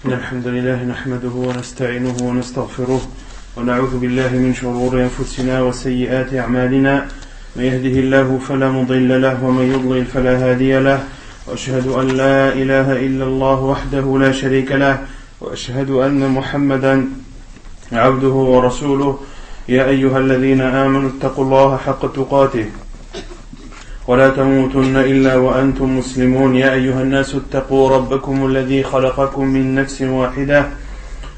الحمد لله نحمده ونستعينه ونستغفره ونعوذ بالله من شرور أنفسنا وسيئات أعمالنا من يهده الله فلا مضل له ومن يضلل فلا هادي له وأشهد أن لا إله إلا الله وحده لا شريك له وأشهد أن محمدا عبده ورسوله يا أيها الذين آمنوا اتقوا الله حق تقاته ولا تموتن إلا وأنتم مسلمون يا أيها الناس اتقوا ربكم الذي خلقكم من نفس واحدة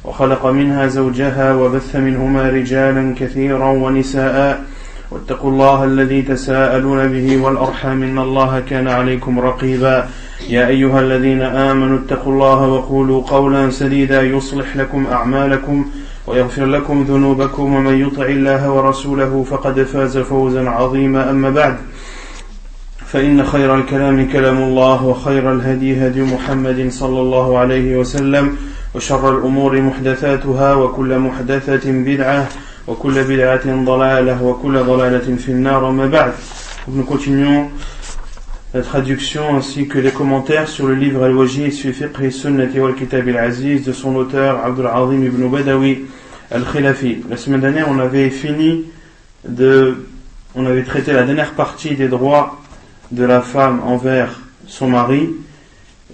وخلق منها زوجها وبث منهما رجالا كثيرا ونساء واتقوا الله الذي تساءلون به والأرحام إن الله كان عليكم رقيبا يا أيها الذين آمنوا اتقوا الله وقولوا قولا سديدا يصلح لكم أعمالكم ويغفر لكم ذنوبكم ومن يطع الله ورسوله فقد فاز فوزا عظيما أما بعد فإن خير الكلام كلام الله وخير الهدي هدي محمد صلى الله عليه وسلم وشر الأمور محدثاتها وكل محدثة بدعة وكل بدعة ضلالة وكل ضلالة في النار أما بعد. Nous continuons la traduction ainsi que les commentaires sur le livre Al-Wajiz fi Fiqh Sunnati wal Kitab al-Aziz de son auteur Abdul Azim ibn Badawi al-Khilafi. La semaine dernière, on avait traité la dernière partie des droits de la femme envers son mari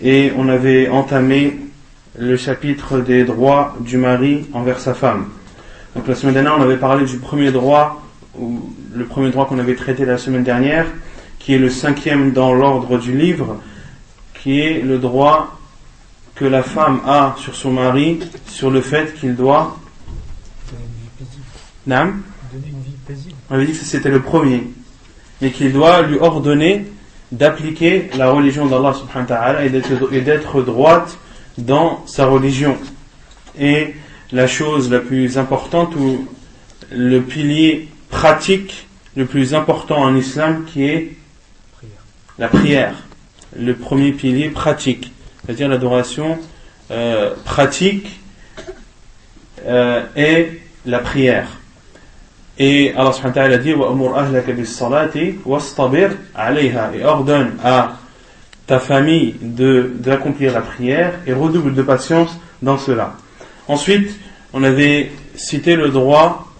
et on avait entamé le chapitre des droits du mari envers sa femme. Donc la semaine dernière on avait parlé du premier droit, ou le premier droit qu'on avait traité la semaine dernière, qui est le 5e dans l'ordre du livre, qui est le droit que la femme a sur son mari sur le fait qu'il doit donner une vie paisible. On avait dit que c'était le premier, et qu'il doit lui ordonner d'appliquer la religion d'Allah subhanahu wa ta'ala et d'être droite dans sa religion. Et la chose la plus importante, ou le pilier pratique le plus important en islam, qui est la prière. Le premier pilier pratique, c'est-à-dire l'adoration pratique est la prière. Et Allah subhanahu wa ta'ala dit وَأَمُرْ أَهْلَكَ بِالصَّلَاةِ وَاسْطَبِرْ عَلَيْهَا, et ordonne à ta famille d'accomplir la prière et redouble de patience dans cela. Ensuite, on avait cité le droit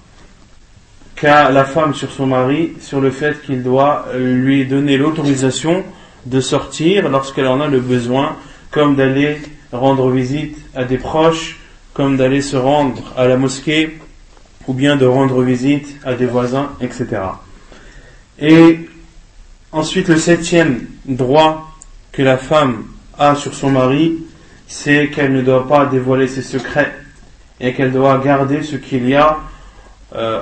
qu'a la femme sur son mari sur le fait qu'il doit lui donner l'autorisation de sortir lorsqu'elle en a le besoin, comme d'aller rendre visite à des proches, comme d'aller se rendre à la mosquée, ou bien de rendre visite à des voisins, etc. Et ensuite, le 7e droit que la femme a sur son mari, c'est qu'elle ne doit pas dévoiler ses secrets et qu'elle doit garder ce qu'il y a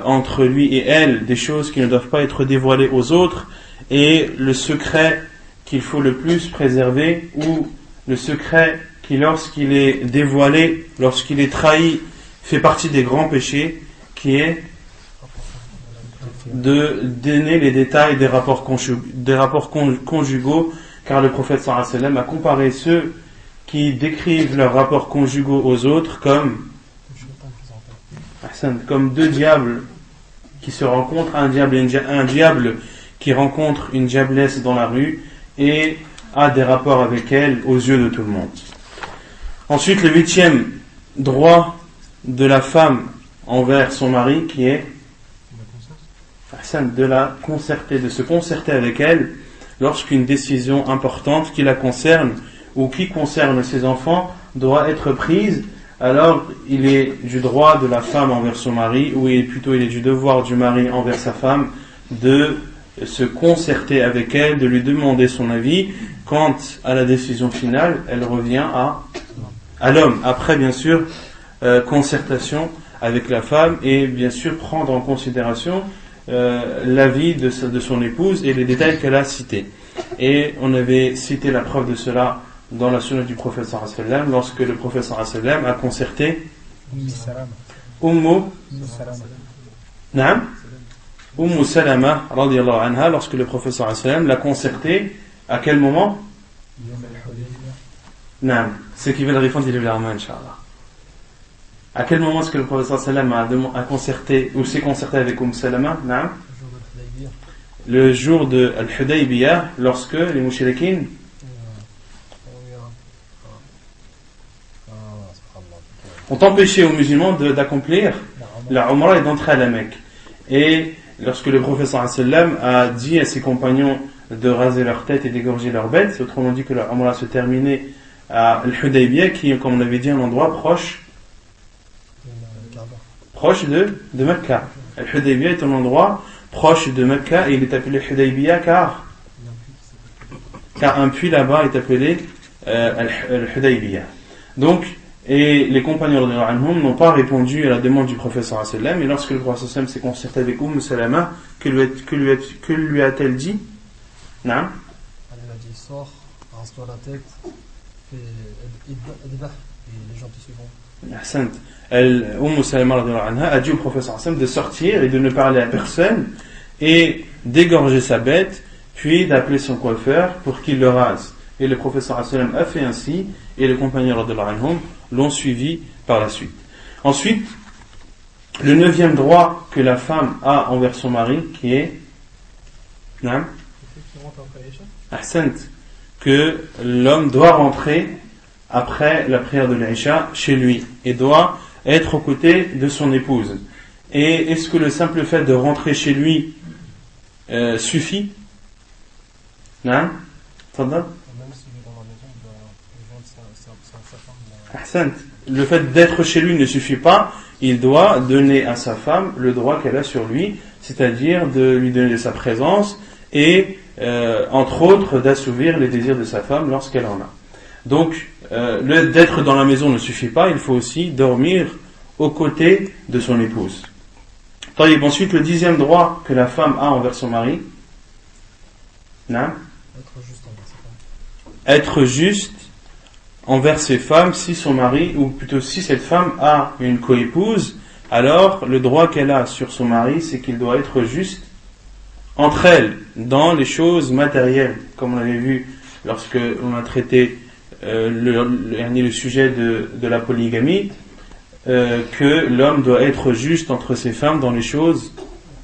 entre lui et elle, des choses qui ne doivent pas être dévoilées aux autres, et le secret qu'il faut le plus préserver, ou le secret qui, lorsqu'il est dévoilé, lorsqu'il est trahi, fait partie des grands péchés, qui est de donner les détails des rapports conjugaux, car le prophète sallallahu alayhi wa sallam a comparé ceux qui décrivent leurs rapports conjugaux aux autres comme deux diables qui se rencontrent, un diable qui rencontre une diablesse dans la rue et a des rapports avec elle aux yeux de tout le monde. Ensuite, le 8e droit de la femme envers son mari, qui est de se concerter avec elle lorsqu'une décision importante qui la concerne ou qui concerne ses enfants doit être prise. Alors il est du droit de la femme envers son mari, ou il est du devoir du mari envers sa femme, de se concerter avec elle, de lui demander son avis. Quant à la décision finale, elle revient à l'homme, après bien sûr concertation avec la femme, et bien sûr prendre en considération l'avis de son épouse et les détails qu'elle a cités. Et on avait cité la preuve de cela dans la sunna du prophète sallallahu alayhi wa sallam, lorsque le prophète sallallahu alayhi wa sallam a concerté Umm Salama radiyallahu anha, lorsque le prophète sallallahu alayhi wa sallam l'a concerté à quel moment? Ceux qui veulent répondre, ils le verront, Inch'Allah. À quel moment est-ce que le prophète sallallahu alayhi wa sallam a concerté, ou s'est concerté avec Salama? Le jour de Al-Hudaybiyah, lorsque les mouchriquines ont empêché aux musulmans d'accomplir la Umrah et d'entrer à la Mecque. Et lorsque le prophète sallam a dit à ses compagnons de raser leur tête et d'égorger leurs bêtes, c'est autrement dit que la Umrah se terminait à Al-Hudaybiyah, qui est, comme on l'avait dit, un endroit proche de Mecca. Al-Hudaybiyah est un endroit proche de Mecca et il est appelé Hudaybiyah car un puits là-bas est appelé Al-Hudaybiyah. Donc, et les compagnons n'ont pas répondu à la demande du prophète sallallahu alayhi wa sallam, et lorsque le prophète sallallahu alayhi wa sallam s'est concerté avec Salama, que lui a-t-elle dit? Non? Elle lui a dit, sors, rase-toi la tête, et les gens te suivront. Salama a dit au prophète sallallahu alayhi wa sallam de sortir et de ne parler à personne, et d'égorger sa bête, puis d'appeler son coiffeur pour qu'il le rase. Et le prophète sallallahu alayhi wa sallam a fait ainsi, et les compagnons l'ont suivi par la suite. Ensuite, le 9e droit que la femme a envers son mari, qui est que l'homme doit rentrer après la prière de l'Isha chez lui et doit être aux côtés de son épouse. Et est-ce que le simple fait de rentrer chez lui suffit? Non? Le fait d'être chez lui ne suffit pas, il doit donner à sa femme le droit qu'elle a sur lui, c'est-à-dire de lui donner sa présence et entre autres d'assouvir les désirs de sa femme lorsqu'elle en a. Donc d'être dans la maison ne suffit pas, il faut aussi dormir aux côtés de son épouse. Ensuite, le 10e droit que la femme a envers son mari, être juste envers ses femmes, si son mari, ou plutôt si cette femme a une coépouse, alors le droit qu'elle a sur son mari, c'est qu'il doit être juste entre elles, dans les choses matérielles, comme on avait vu lorsque on a traité le sujet de la polygamie, que l'homme doit être juste entre ses femmes dans les choses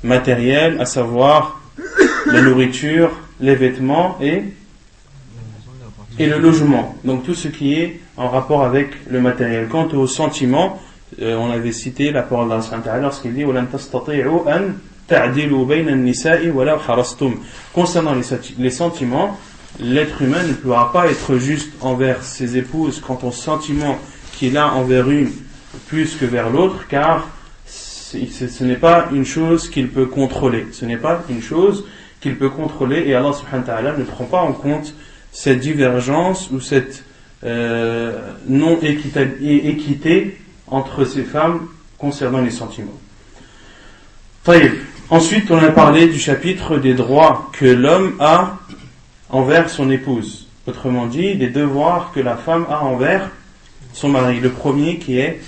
matérielles, à savoir la nourriture, les vêtements et le logement, donc tout ce qui est en rapport avec le matériel. Quant aux sentiments, on avait cité la parole d'Allah subhanahu wa ta'ala lorsqu'il dit وَلَن تَسْتَطِيعُوا أَن تَعْدِلُوا بَيْنَ النِّسَاءِ وَلَوْ حَرَصْتُمْ. Concernant les sentiments, l'être humain ne pourra pas être juste envers ses épouses quant aux sentiments qu'il a envers une plus que vers l'autre, car ce n'est pas une chose qu'il peut contrôler. Ce n'est pas une chose qu'il peut contrôler, et Allah subhanahu wa ta'ala ne prend pas en compte cette divergence ou cette non-équité entre ces femmes concernant les sentiments. Ensuite, on a parlé du chapitre des droits que l'homme a envers son épouse. Autrement dit, des devoirs que la femme a envers son mari. Le premier qui est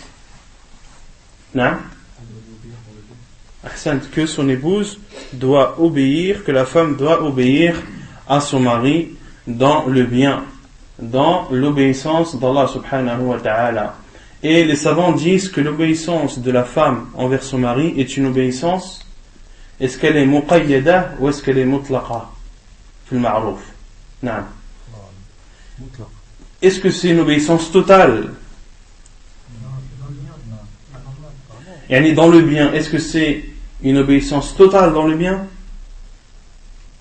que son épouse doit obéir, que la femme doit obéir à son mari dans le bien, dans l'obéissance d'Allah subhanahu wa ta'ala. Et les savants disent que l'obéissance de la femme envers son mari est une obéissance, est-ce qu'elle est muqayyada ou est-ce qu'elle est mutlaqa fil ma'ruf? Non. Est-ce que c'est une obéissance totale? Et dans le bien, est-ce que c'est une obéissance totale dans le bien?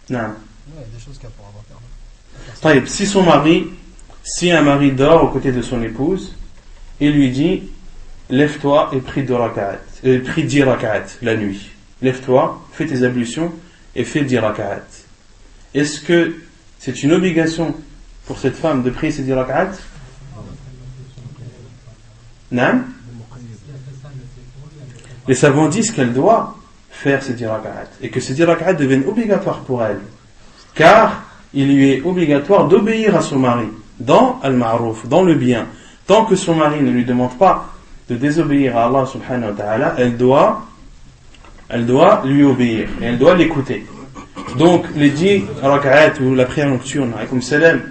Non. Si un mari dort aux côtés de son épouse, il lui dit lève-toi et prie 10 rak'at la nuit. Lève-toi, fais tes ablutions et fais 10 rak'at. Est-ce que c'est une obligation pour cette femme de prier ces 10 rak'at? Non. Les savants disent qu'elle doit faire ces 10 rak'at et que ces 10 rak'at deviennent obligatoires pour elle, car il lui est obligatoire d'obéir à son mari dans al-ma'ruf, dans le bien. Tant que son mari ne lui demande pas de désobéir à Allah subhanahu wa ta'ala, elle doit lui obéir et elle doit l'écouter. Donc les 10 rak'at ou la prière nocturne alaykoum salam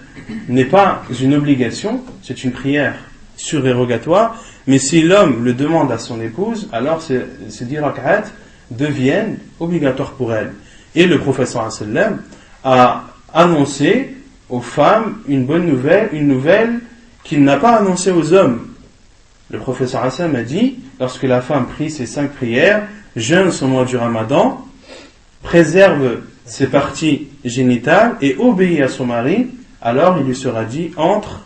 n'est pas une obligation, c'est une prière surérogatoire, mais si l'homme le demande à son épouse, alors ces 10 rak'at deviennent obligatoires pour elle. Et le prophète sallallahu alayhi wa sallam a annoncé aux femmes une bonne nouvelle, une nouvelle qu'il n'a pas annoncée aux hommes. Le professeur Hassan a dit, lorsque la femme prie ses 5 prières, jeûne son mois du Ramadan, préserve ses parties génitales et obéit à son mari, alors il lui sera dit, entre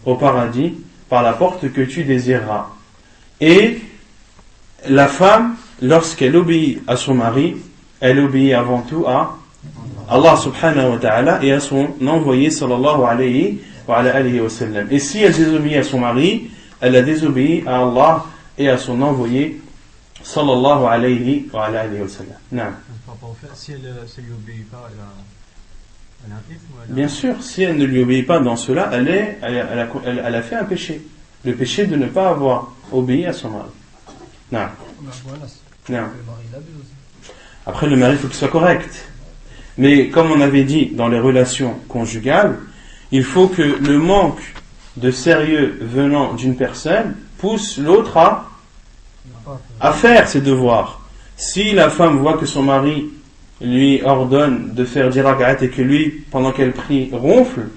au paradis par la porte que tu désireras. Et la femme, lorsqu'elle obéit à son mari, elle obéit avant tout à Allah subhanahu wa ta'ala et à son envoyé sallallahu alayhi wa sallam. Et si elle désobéit à son mari, elle a désobéi à Allah et à son envoyé sallallahu alayhi wa sallam. Non. Si elle ne lui obéit pas, elle a un ithme. Bien sûr, si elle ne lui obéit pas dans cela, elle a fait un péché. Le péché de ne pas avoir obéi à son mari. Non. Non. Après, le mari, il faut qu'il soit correct. Mais comme on avait dit dans les relations conjugales, il faut que le manque de sérieux venant d'une personne pousse l'autre à faire ses devoirs. Si la femme voit que son mari lui ordonne de faire 10 rak'at et que lui, pendant qu'elle prie, ronfle,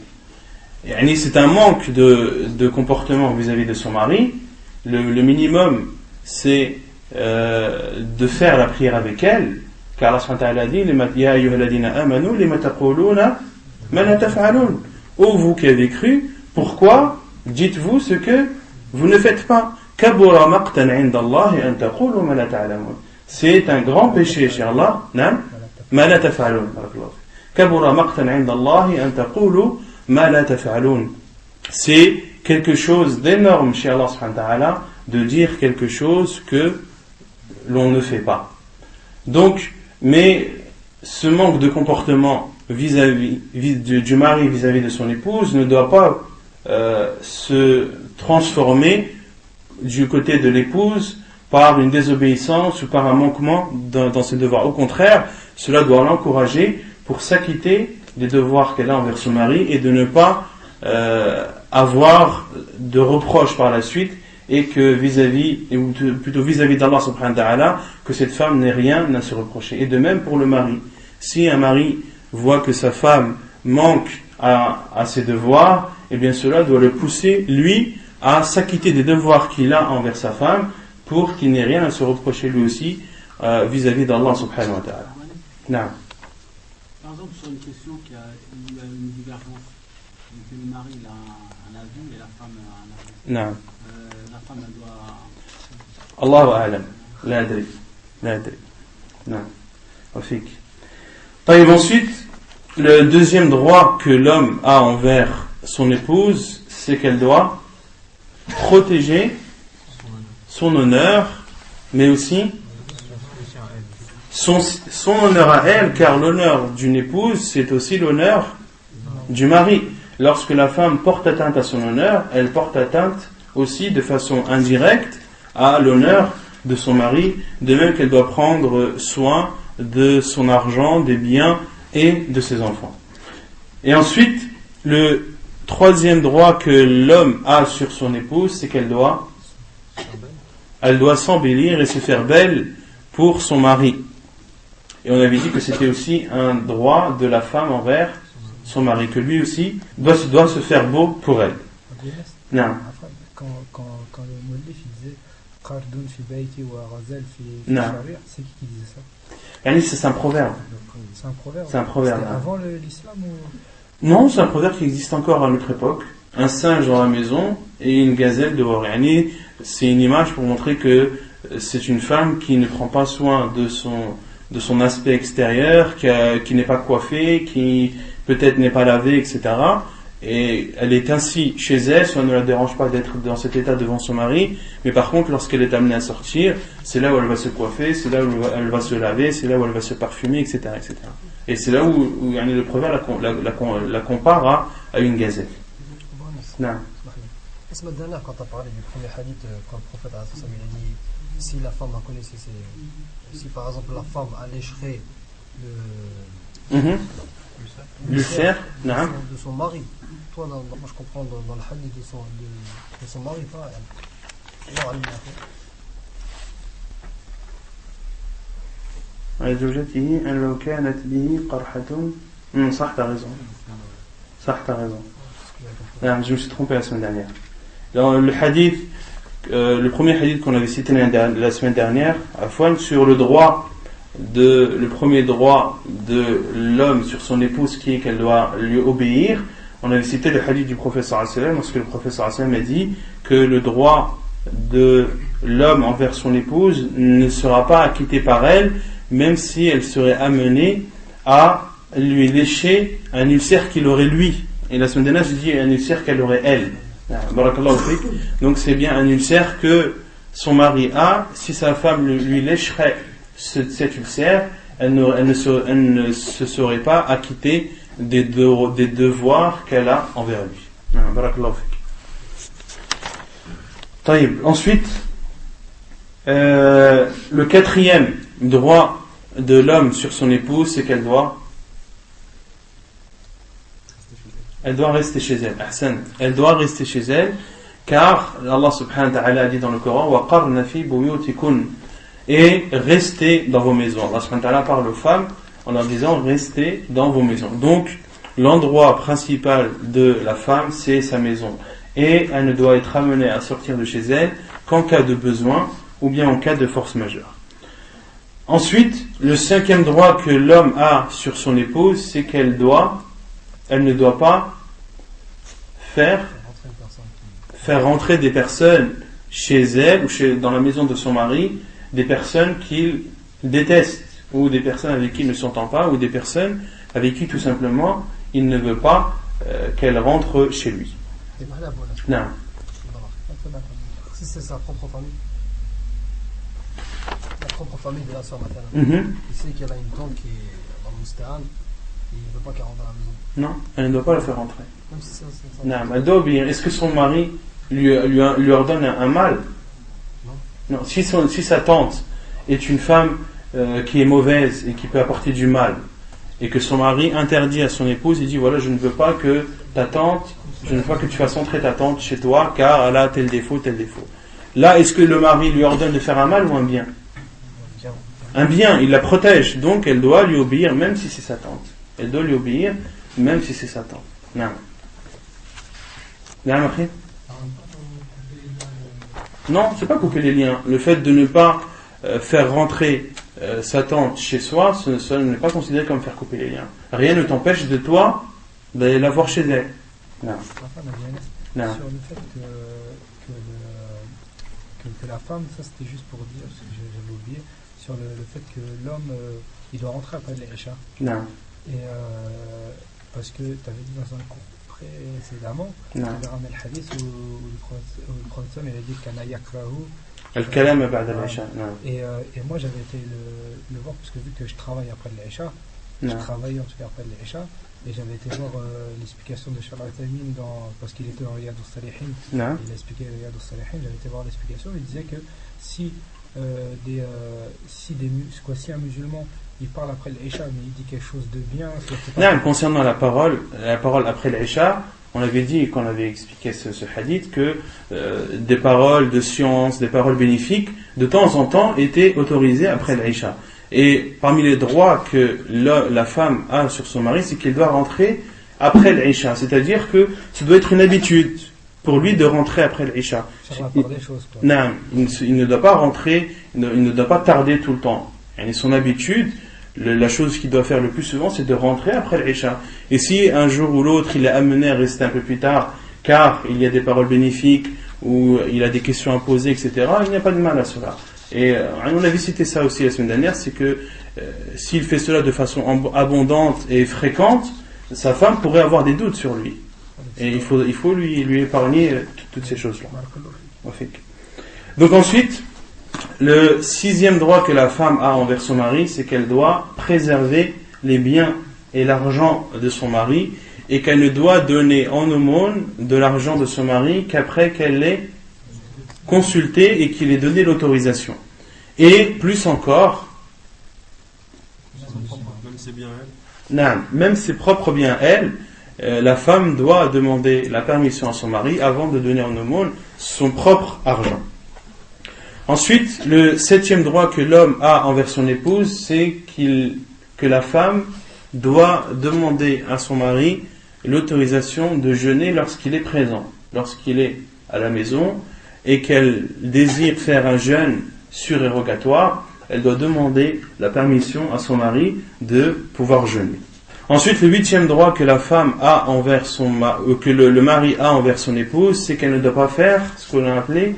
c'est un manque de comportement vis-à-vis de son mari. Le minimum, c'est de faire la prière avec elle, car Allah subhanahu wa ta'ala dit Ya ayyuhalladhina amanu lima taquluna ma la taf'alun. Ô vous qui avez cru, pourquoi dites-vous ce que vous ne faites pas? Kabura maqtan 'inda Allah an taqulu ma la ta'lamun. C'est un grand péché chez Allah, non? Ma la taf'alun. Kabura maqtan 'inda Allah an taqulu ma la taf'alun. C'est quelque chose d'énorme chez Allah subhanahu wa ta'ala de dire quelque chose que l'on ne fait pas. Donc, mais ce manque de comportement vis-à-vis du mari vis-à-vis de son épouse ne doit pas se transformer du côté de l'épouse par une désobéissance ou par un manquement dans ses devoirs. Au contraire, cela doit l'encourager pour s'acquitter des devoirs qu'elle a envers son mari et de ne pas avoir de reproches par la suite, et que plutôt vis-à-vis d'Allah subhanahu wa ta'ala, que cette femme n'ait rien à se reprocher. Et de même pour le mari. Si un mari voit que sa femme manque à ses devoirs, eh bien cela doit le pousser, lui, à s'acquitter des devoirs qu'il a envers sa femme, pour qu'il n'ait rien à se reprocher lui aussi vis-à-vis d'Allah subhanahu wa ta'ala. Non. Par exemple, sur une question qui a une divergence, que le mari a un avis et la femme a un avis. Non. La femme elle doit. Allahu a'lam. La adri. Non. Wafik. Ensuite, le deuxième droit que l'homme a envers son épouse, c'est qu'elle doit protéger son honneur, mais aussi son honneur à elle, car l'honneur d'une épouse, c'est aussi l'honneur du mari. Lorsque la femme porte atteinte à son honneur, elle porte atteinte aussi de façon indirecte à l'honneur de son mari, de même qu'elle doit prendre soin de son argent, des biens et de ses enfants. Et ensuite, le troisième droit que l'homme a sur son épouse, c'est qu'elle doit s'embellir et se faire belle pour son mari. Et on avait dit que c'était aussi un droit de la femme envers son mari, que lui aussi doit se faire beau pour elle. Non. Quand le Moulif disait Qardun fi bayti wa ghazal fi sharia, c'est qui disait ça? C'est un proverbe. C'est un proverbe. C'est un proverbe. C'était avant l'islam ou... Non, c'est un proverbe qui existe encore à notre époque. Un singe dans la maison et une gazelle dehors. C'est une image pour montrer que c'est une femme qui ne prend pas soin de son aspect extérieur, qui n'est pas coiffée, qui peut-être n'est pas lavée, etc. Et elle est ainsi chez elle, ça ne la dérange pas d'être dans cet état devant son mari, mais par contre lorsqu'elle est amenée à sortir, c'est là où elle va se coiffer, c'est là où elle va se laver, c'est là où elle va se parfumer, etc. Et c'est là où le proverbe la compare à une gazelle. Non. La semaine dernière, quand tu as parlé du premier hadith, quand le prophète a dit, si la femme reconnaissait si par exemple la femme allécherait le cerf de son mari. Toi, moi je comprends dans le hadith de son mari, pas elle. صح, t'as raison. Je me suis trompé la semaine dernière. Dans le hadith le premier hadith qu'on avait cité la semaine dernière, Afwan, sur le premier droit de l'homme sur son épouse, qui est qu'elle doit lui obéir, on avait cité le hadith du prophète sallallahu alayhi wa sallam, lorsque le prophète sallallahu alayhi wa sallam a dit que le droit de l'homme envers son épouse ne sera pas acquitté par elle, même si elle serait amenée à lui lécher un ulcère qu'il aurait lui. Et la semaine dernière, j'ai dit un ulcère qu'elle aurait elle. Donc c'est bien un ulcère que son mari a. Si sa femme lui lécherait cet ulcère, elle ne se serait pas acquittée des devoirs qu'elle a envers lui. Ensuite, le quatrième droit de l'homme sur son épouse, c'est qu'elle doit rester chez elle. Ahsan. Elle doit rester chez elle, car Allah subhanahu wa ta'ala a dit dans le Coran وَقَرْنَ فِي بُيُوتِكُنْ, et restez dans vos maisons. Allah subhanahu wa ta'ala parle aux femmes en leur disant restez dans vos maisons. Donc l'endroit principal de la femme, c'est sa maison, et elle ne doit être amenée à sortir de chez elle qu'en cas de besoin ou bien en cas de force majeure. Ensuite, le cinquième droit que l'homme a sur son épouse, c'est qu'elle ne doit pas faire rentrer des personnes chez elle ou dans la maison de son mari, des personnes qu'il déteste, ou des personnes avec qui il ne s'entend pas, ou des personnes avec qui tout simplement il ne veut pas qu'elle rentre chez lui. Non. Si c'est sa propre famille, la propre famille de la soeur maternelle, il sait qu'elle a une tante qui est dans le Moustéan, et il ne veut pas qu'elle rentre à la maison. Non, elle ne doit pas la faire rentrer. Même si c'est Non, elle doit obéir. Est-ce que son mari lui ordonne un mal? Non. Si sa tante est une femme qui est mauvaise et qui peut apporter du mal, et que son mari interdit à son épouse, il dit voilà, je ne veux pas que tu fasses entrer ta tante chez toi car elle a tel défaut. Là, est-ce que le mari lui ordonne de faire un mal ou un bien? Un bien, il la protège, donc elle doit lui obéir même si c'est sa tante. Elle doit lui obéir même si c'est sa tante. Non. Non, c'est pas couper les liens. Le fait de ne pas faire rentrer sa tante chez soi, ça n'est pas considéré comme faire couper les liens. Rien ne t'empêche de toi d'aller la voir chez elle. Non. Non. Sur le fait que la femme, ça c'était juste pour dire, parce que j'avais oublié, sur le fait que l'homme, il doit rentrer après l'Isha. Non. Et parce que tu avais dit dans un cours précédemment, tu avais ramené le hadith où le prophète il a dit qu'un yakrahu al-kalam ba'da al-isha. Et moi j'avais été le voir parce que vu que je travaille après l'Isha, je travaillais en tout cas après l'Isha, et j'avais été voir l'explication de Charles Al-Tamin parce qu'il était dans Riyad al-Salihin. Il a expliqué Riyad al-Salihin, j'avais été voir l'explication, il disait que si un musulman il parle après l'Isha mais il dit quelque chose de bien, concernant la parole après l'Isha, on avait dit, quand on avait expliqué ce hadith, que des paroles de science, des paroles bénéfiques, de temps en temps étaient autorisées après l'Isha. Et parmi les droits que la femme a sur son mari, c'est qu'il doit rentrer après l'Isha. C'est-à-dire que ça doit être une habitude pour lui de rentrer après l'Isha. Non, il ne doit pas rentrer, il ne doit pas tarder tout le temps. Et son habitude, la chose qu'il doit faire le plus souvent, c'est de rentrer après l'Isha. Et si un jour ou l'autre il est amené à rester un peu plus tard, car il y a des paroles bénéfiques, ou il a des questions à poser, etc., il n'y a pas de mal à cela. Et on avait cité ça aussi la semaine dernière, c'est que s'il fait cela de façon abondante et fréquente, sa femme pourrait avoir des doutes sur lui. Et il faut lui épargner toutes ces choses-là. Donc ensuite, le sixième droit que la femme a envers son mari, c'est qu'elle doit préserver les biens et l'argent de son mari, et qu'elle ne doit donner en aumône de l'argent de son mari qu'après qu'elle l'ait consulté et qu'il ait donné l'autorisation. Et plus encore, même ses propres biens, elle, la femme doit demander la permission à son mari avant de donner en aumône son propre argent. Ensuite, le septième droit que l'homme a envers son épouse, c'est que la femme doit demander à son mari l'autorisation de jeûner lorsqu'il est présent, lorsqu'il est à la maison, et qu'elle désire faire un jeûne surérogatoire, elle doit demander la permission à son mari de pouvoir jeûner. Ensuite, le 8e droit que la femme a envers que le mari a envers son épouse, c'est qu'elle ne doit pas faire ce qu'on a appelé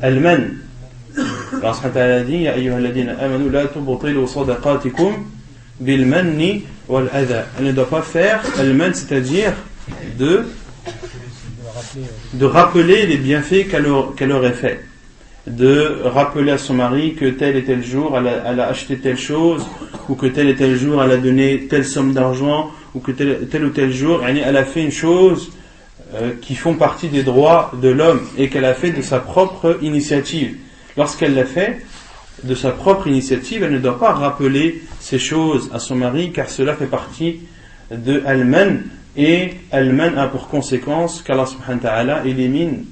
al-man. Allah subhanahu wa ta'ala dit Ya ayyuhalladhina amanu la tubtilu sadaqatikum bil manni wal adha. Elle ne doit pas faire al-man, c'est-à-dire de rappeler les bienfaits qu'elle aurait fait, de rappeler à son mari que tel et tel jour elle a acheté telle chose, ou que tel et tel jour elle a donné telle somme d'argent, ou que tel ou tel jour elle a fait une chose qui font partie des droits de l'homme et qu'elle a fait de sa propre initiative. Lorsqu'elle l'a fait de sa propre initiative, elle ne doit pas rappeler ces choses à son mari, car cela fait partie de al-man, et al-man a pour conséquence qu'Allah subhanahu wa ta'ala élimine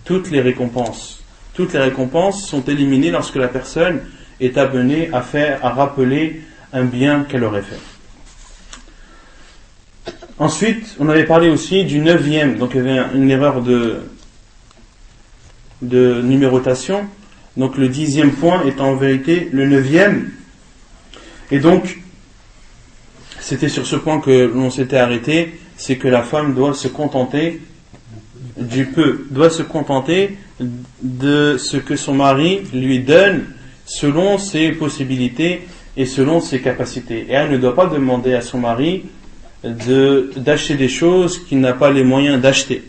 toutes les récompenses. Toutes les récompenses sont éliminées lorsque la personne est amenée à rappeler un bien qu'elle aurait fait. Ensuite, on avait parlé aussi du 9e, donc il y avait une erreur de numérotation. Donc le 10e point est en vérité le 9e. Et donc, c'était sur ce point que l'on s'était arrêté, c'est que la femme doit se contenter du peu, doit se contenter de ce que son mari lui donne selon ses possibilités et selon ses capacités. Et elle ne doit pas demander à son mari d'acheter des choses qu'il n'a pas les moyens d'acheter.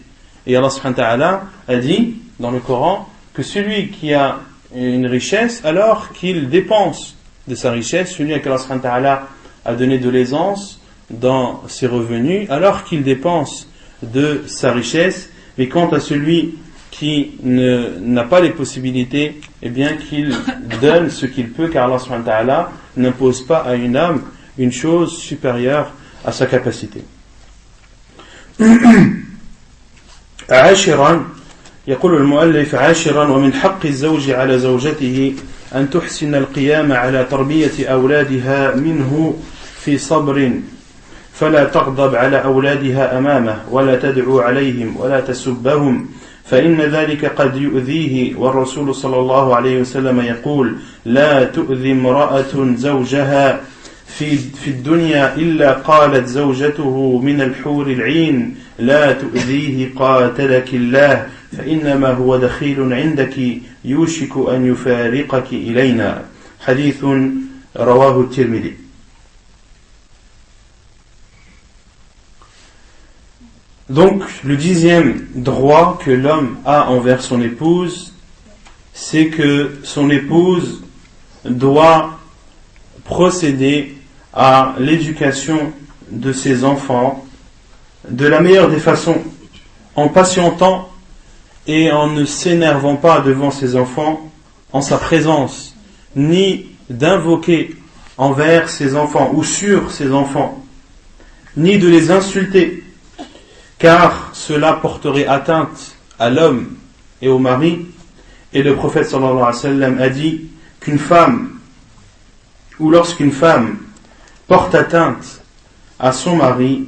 Et Allah subhanahu wa ta'ala a dit dans le Coran que celui qui a une richesse, alors qu'il dépense de sa richesse, celui à qui Allah subhanahu wa ta'ala a donné de l'aisance dans ses revenus, alors qu'il dépense de sa richesse. Mais quant à celui qui n'a pas les possibilités, eh bien qu'il donne ce qu'il peut, car Allah subhanahu wa ta'ala n'impose pas à une âme une chose supérieure à sa capacité. عاشرا يقول المؤلف عاشرا ومن حق الزوج على زوجته أن تحسن القيام على تربية أولادها منه في صبر فلا تغضب على أولادها أمامه ولا تدعو عليهم ولا تسبهم فإن ذلك قد يؤذيه والرسول صلى الله عليه وسلم يقول لا تؤذي امرأة زوجها في الدنيا إلا قالت زوجته من الحور العين لا تؤذيه قاتلك الله فإنما هو دخيل عندك يوشك أن يفارقك إلينا حديث رواه الترمذي. Donc, le 10e droit que l'homme a envers son épouse, c'est que son épouse doit procéder à l'éducation de ses enfants de la meilleure des façons, en patientant et en ne s'énervant pas devant ses enfants en sa présence, ni d'invoquer envers ses enfants ou sur ses enfants, ni de les insulter, car cela porterait atteinte à l'homme et au mari. Et le prophète sallallahu alayhi wa sallam a dit qu'une femme, ou lorsqu'une femme porte atteinte à son mari,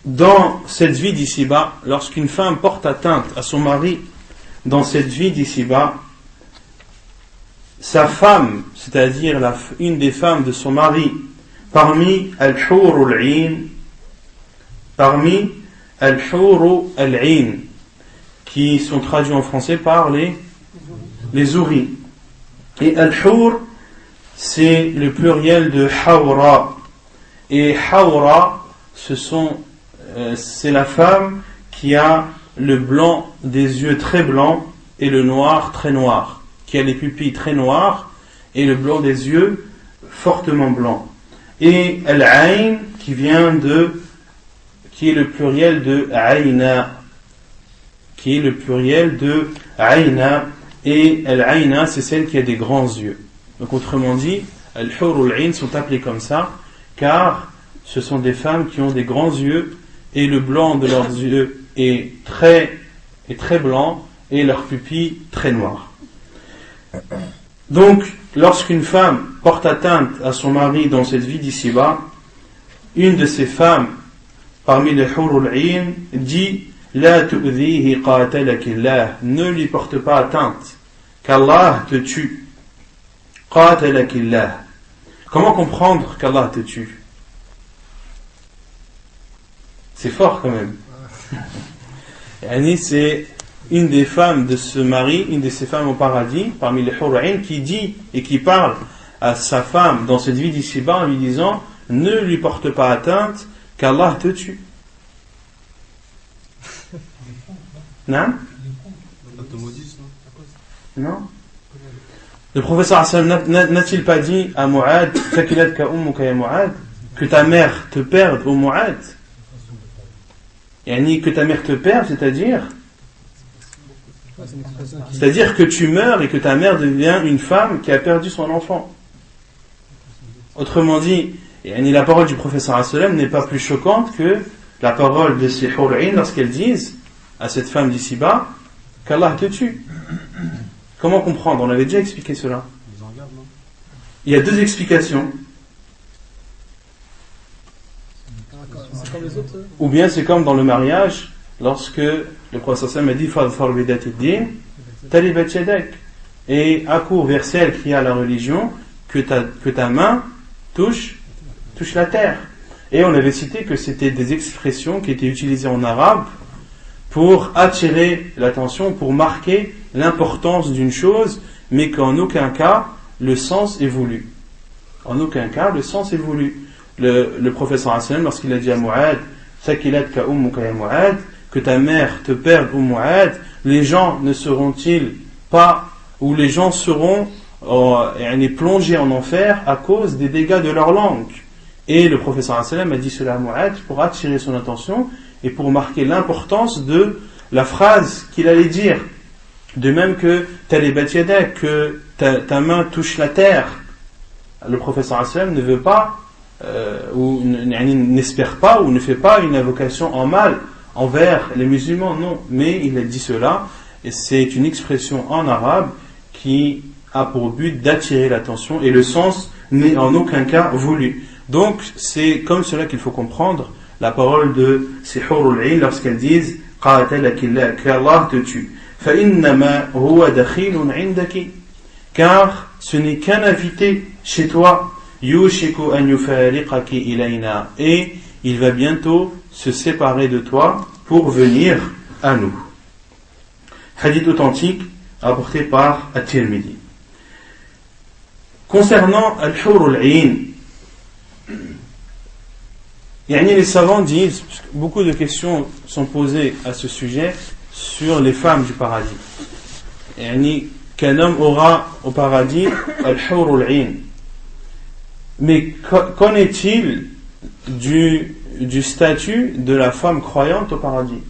dans cette vie d'ici-bas, lorsqu'une femme porte atteinte à son mari dans cette vie d'ici-bas, sa femme, c'est-à-dire une des femmes de son mari, parmi al-hur al-ain, qui sont traduits en français par les ouris. Et al-hur, c'est le pluriel de hawra. Et hawra, c'est la femme qui a le blanc des yeux très blanc et le noir très noir, qui a les pupilles très noires et le blanc des yeux fortement blanc. Et al-ain qui est le pluriel de aina, et al-aina c'est celle qui a des grands yeux. Donc autrement dit, al-hur al-ain sont appelées comme ça car ce sont des femmes qui ont des grands yeux et le blanc de leurs yeux est très blanc et leurs pupilles très noires. Donc, lorsqu'une femme porte atteinte à son mari dans cette vie d'ici-bas, une de ces femmes parmi les hurul ayn dit La tu'dhihi qatalakillah, ne lui porte pas atteinte, qu'Allah te tue. Qatalakillah. Comment comprendre qu'Allah te tue? C'est fort quand même. Yani c'est une des femmes de ce mari, une de ces femmes au paradis, parmi les hurul ayn, qui dit et qui parle à sa femme dans cette vie d'ici-bas en lui disant ne lui porte pas atteinte qu'Allah te tue. Non? Non? Le professeur n'a-t-il pas dit à Mu'ad que ta mère te perde au Mu'ad? Que ta mère te perde, c'est-à-dire que tu meurs et que ta mère devient une femme qui a perdu son enfant. Autrement dit, la parole du professeur n'est pas plus choquante que la parole de ces hurul ayn lorsqu'elles disent à cette femme d'ici-bas qu'Allah te tue. Comment comprendre? On avait déjà expliqué cela. Il y a deux explications. Ou bien c'est comme dans le mariage, lorsque le professeur m'a dit Fadfar bidatiddin talibat yadak, et accours vers celle qui a la religion, que ta main touche la terre. Et on avait cité que c'était des expressions qui étaient utilisées en arabe pour attirer l'attention, pour marquer l'importance d'une chose, mais qu'en aucun cas le sens est voulu. En aucun cas le sens est voulu. Le professeur Hassan, lorsqu'il a dit à Mu'ad Sakilatka ummuka ya Mu'ad, que ta mère te perde au Mu'ad, les gens ne seront-ils pas, ou les gens seront plongés en enfer à cause des dégâts de leur langue. Et le professeur a dit cela à Mu'ad pour attirer son attention et pour marquer l'importance de la phrase qu'il allait dire. De même que talibat yadak, que ta main touche la terre. Le professeur ne veut pas ou n'espère pas ou ne fait pas une invocation en mal envers les musulmans, non, mais il a dit cela et c'est une expression en arabe qui a pour but d'attirer l'attention et le sens n'est en aucun cas voulu. Donc c'est comme cela qu'il faut comprendre la parole de ces hurul ayn lorsqu'elles disent qatalakillah, qu'Allah te tue. فإنما هو دخيل عندك, car ce n'est qu'un invité chez toi. Yushiku an yufariqaki ilayna, et il va bientôt se séparer de toi pour venir à nous. Hadith authentique rapporté par At-Tirmidhi. Concernant al-hurul ayn, les savants disent, parce que beaucoup de questions sont posées à ce sujet sur les femmes du paradis. Qu'un homme aura au paradis al-hurul ayn. Mais qu'en est-il du statut de la femme croyante au paradis?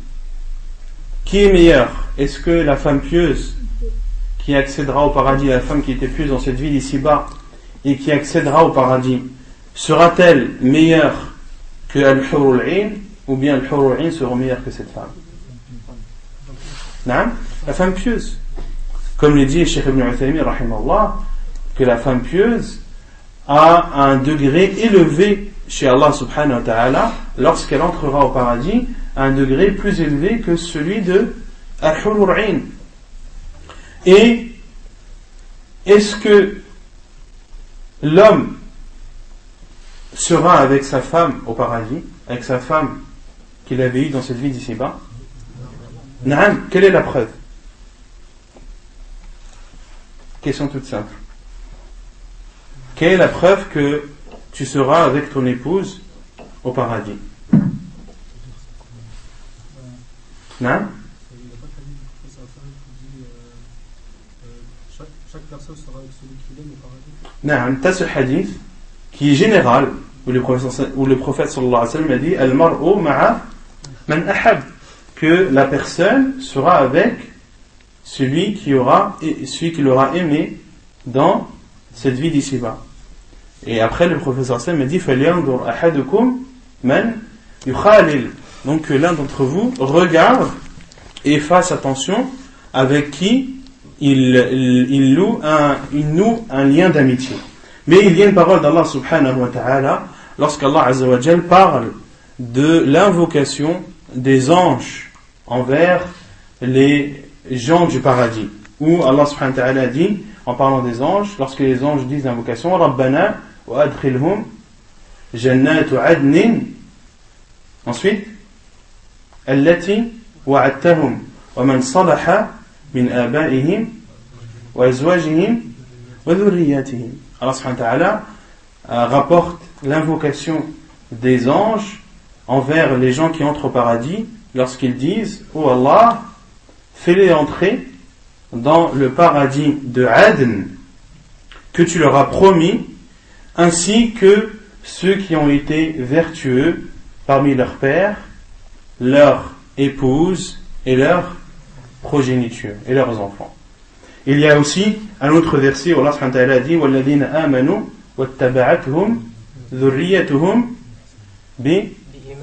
Qui est meilleur? Est-ce que la femme pieuse qui accédera au paradis, la femme qui était pieuse dans cette vie d'ici-bas et qui accédera au paradis, sera-t-elle meilleure que al-hurul ayn, ou bien al-hurul ayn seront meilleures que cette femme? Non? La femme pieuse. Comme le dit Cheikh Ibn Uthaymin rahimahullah, que la femme pieuse a un degré élevé chez Allah subhanahu wa ta'ala lorsqu'elle entrera au paradis, un degré plus élevé que celui de al-hurul ayn. Et est-ce que l'homme sera avec sa femme au paradis, avec sa femme qu'il avait eue dans cette vie d'ici-bas? Naam, quelle est la preuve? Question toute simple. Quelle est la preuve que tu seras avec ton épouse au paradis? Non? Chaque personne sera avec celui qu'il aime au paradis. Non, tu as ce hadith qui est général, où le prophète sallallahu alayhi wa sallam a dit Al-mar'u ma'a man ahab, que la personne sera avec celui qui l'aura aimé dans cette vie d'ici-bas. Et après le professeur Sam a dit falyanzur ahadukum man yukhalil, donc que l'un d'entre vous regarde et fasse attention avec qui il noue un lien d'amitié. Mais il y a une parole d'Allah subhanahu wa ta'ala lorsqu'Allah azza wa jal parle de l'invocation des anges envers les gens du paradis. Où Allah subhanahu wa ta'ala dit, en parlant des anges, lorsque les anges disent l'invocation, Rabbana wa adkhilhum jannatu adnin, ensuite, allati wa'adtahum wa man salaha min abaihim wa azwajihim wa dhurriyyatihim. Allah subhanahu wa ta'ala rapporte l'invocation des anges envers les gens qui entrent au paradis lorsqu'ils disent « Oh Allah, fais-les entrer dans le paradis de Adn que tu leur as promis, ainsi que ceux qui ont été vertueux parmi leurs pères, leurs épouses et leurs progénitures et leurs enfants. » Il y a aussi un autre verset où Allah subhanahu wa ta'ala dit « وَالَّذِينَ آمَنُوا وَاتَّبَعَتْهُمْ ذُرِّيَّتُهُمْ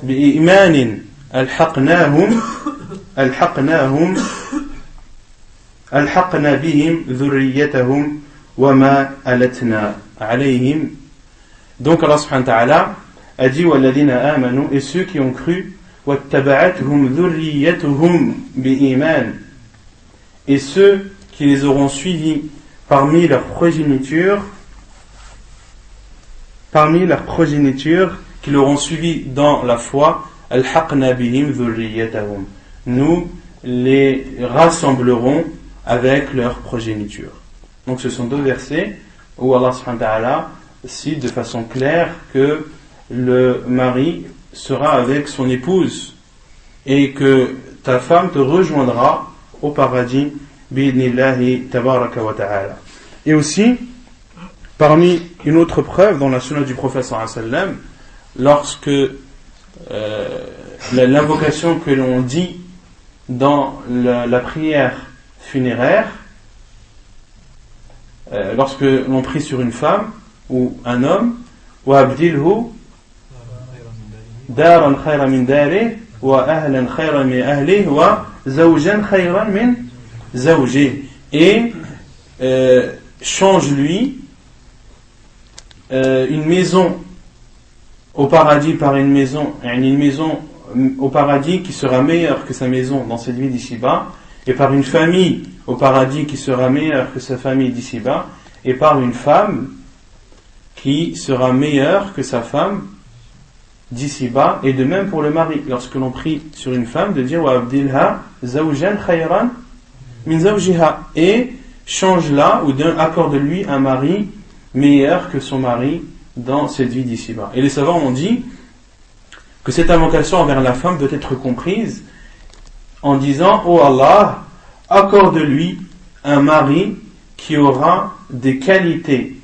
بِإِيمَانٍ أَلْحَقْنَا بِهِمْ ذُرِّيَّتَهُمْ وَمَا أَلَتْنَا عَلَيْهِمْ » Donc Allah subhanahu wa ta'ala a dit وَالَّذِينَ آمَنُوا, et ceux qui ont cru, وَاتَّبَعَتْهُمْ ذُرِّيَّتُهُمْ بِإِيمَانٍ, et ceux qui les auront suivis parmi leur progéniture, qui l'auront suivi dans la foi, Al-Haqna bihim dhurriyyatahum, nous les rassemblerons avec leur progéniture. Donc ce sont deux versets où Allah subhanahu wa ta'ala cite de façon claire que le mari sera avec son épouse et que ta femme te rejoindra au paradis bi'idnillahi tabaraka wa ta'ala. Et aussi, parmi une autre preuve dans la sunna du prophète sallallahu alayhi wa sallam, lorsque l'invocation que l'on dit dans la prière funéraire, lorsque l'on prie sur une femme ou un homme, wa abdilhu daran khayran min darih wa ahlan khayran min ahlih wa zawjan khayran min zawjih, et change-lui une maison au paradis par une maison au paradis qui sera meilleure que sa maison dans cette vie d'ici-bas, et par une famille au paradis qui sera meilleure que sa famille d'ici-bas, et par une femme qui sera meilleure que sa femme d'ici-bas. Et de même pour le mari, lorsque l'on prie sur une femme, de dire wa abdilha zawjan khayran min zawjiha, et change-la ou accorde-lui un mari meilleur que son mari dans cette vie d'ici-bas. Et les savants ont dit que cette invocation envers la femme doit être comprise en disant: oh Allah, accorde-lui un mari qui aura des qualités,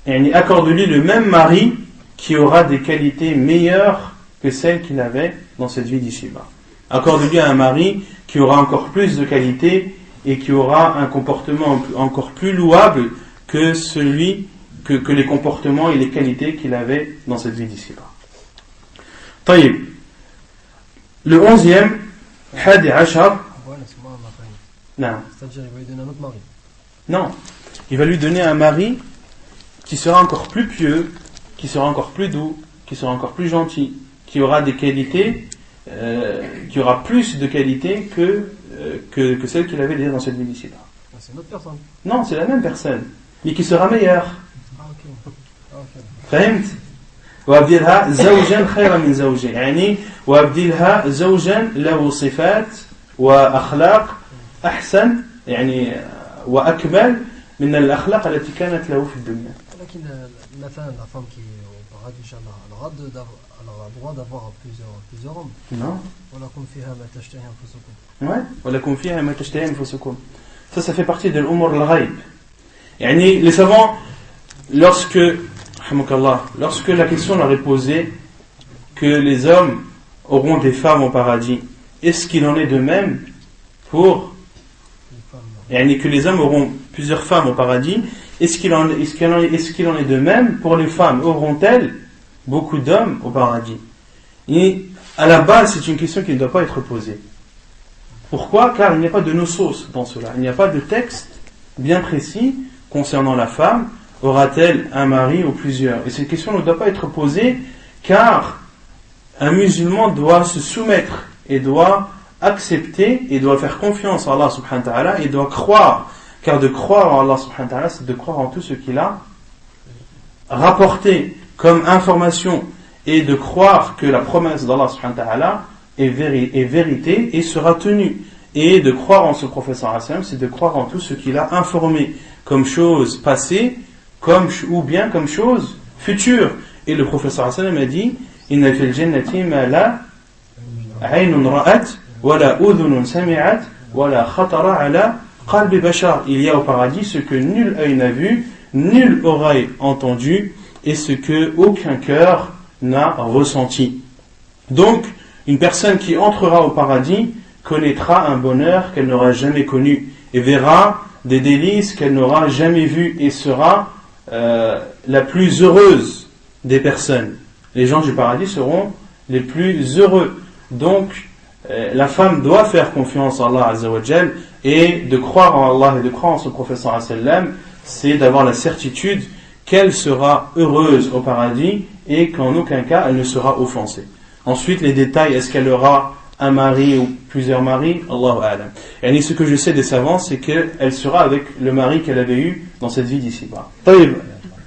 et accorde-lui le même mari qui aura des qualités meilleures que celles qu'il avait dans cette vie d'ici-bas. Accorde-lui un mari qui aura encore plus de qualités et qui aura un comportement encore plus louable que que les comportements et les qualités qu'il avait dans cette vie d'ici-bas. Taïb. Le 11e, Hadi Ashar. Non. C'est-à-dire, il va lui donner un autre mari. Non. Il va lui donner un mari qui sera encore plus pieux, qui sera encore plus doux, qui sera encore plus gentil, qui aura des qualités, qui aura plus de qualités que celles qu'il avait déjà dans cette vie d'ici-bas. C'est une autre personne. Non, c'est la même personne, mais qui sera meilleure. Ah, ok. فهمت؟ وأبدلها زوجا خيرا من زوجه، يعني وأبدلها زوجا له صفات وأخلاق أحسن، يعني وأكمل من الأخلاق التي كانت له في الدنيا. لكن مثلا la femme qui est au paradis, Inch'Allah, elle aura le droit d'avoir plusieurs hommes. Non. ولكم فيها ما تشتهي أنفسكم. Ouais. ولكم فيها ما تشتهي أنفسكم. Ça fait partie de l'umur al-ghaib. يعني les savants, lorsque la question leur est posée que les hommes auront des femmes au paradis, est-ce qu'il en est de même pour que les hommes auront plusieurs femmes au paradis? Est-ce qu'il en est de même pour les femmes? Auront-elles beaucoup d'hommes au paradis? Et à la base, c'est une question qui ne doit pas être posée. Pourquoi? Car il n'y a pas de nosos dans cela. Il n'y a pas de texte bien précis concernant la femme. Aura-t-elle un mari ou plusieurs? Et cette question ne doit pas être posée, car un musulman doit se soumettre et doit accepter et doit faire confiance à Allah subhanahu wa ta'ala et doit croire, car de croire en Allah subhanahu wa ta'ala, c'est de croire en tout ce qu'il a rapporté comme information et de croire que la promesse d'Allah subhanahu wa ta'ala est vérité et sera tenue. Et de croire en ce prophète sallallahu alayhi wa sallam, c'est de croire en tout ce qu'il a informé comme chose passée ou bien comme chose future. Et le prophète sallallahu alayhi wa sallam a dit inna fil jannati ma la aynun ra'at wa la udhunun sami'at wa la khatara ala qalbi bashar. Il y a au paradis ce que nul œil n'a vu, nulle oreille entendu et ce que aucun cœur n'a ressenti. Donc, une personne qui entrera au paradis connaîtra un bonheur qu'elle n'aura jamais connu et verra des délices qu'elle n'aura jamais vues et sera la plus heureuse des personnes. Les gens du paradis seront les plus heureux. Donc, la femme doit faire confiance à Allah Azza wa Jal et de croire en Allah et de croire en son prophète sallallahu alayhi wa sallam, c'est d'avoir la certitude qu'elle sera heureuse au paradis et qu'en aucun cas elle ne sera offensée. Ensuite, les détails, est-ce qu'elle aura un mari ou plusieurs maris, Allahu a'lam. Et ce que je sais des savants, c'est qu'elle sera avec le mari qu'elle avait eu dans cette vie d'ici-bas. طيب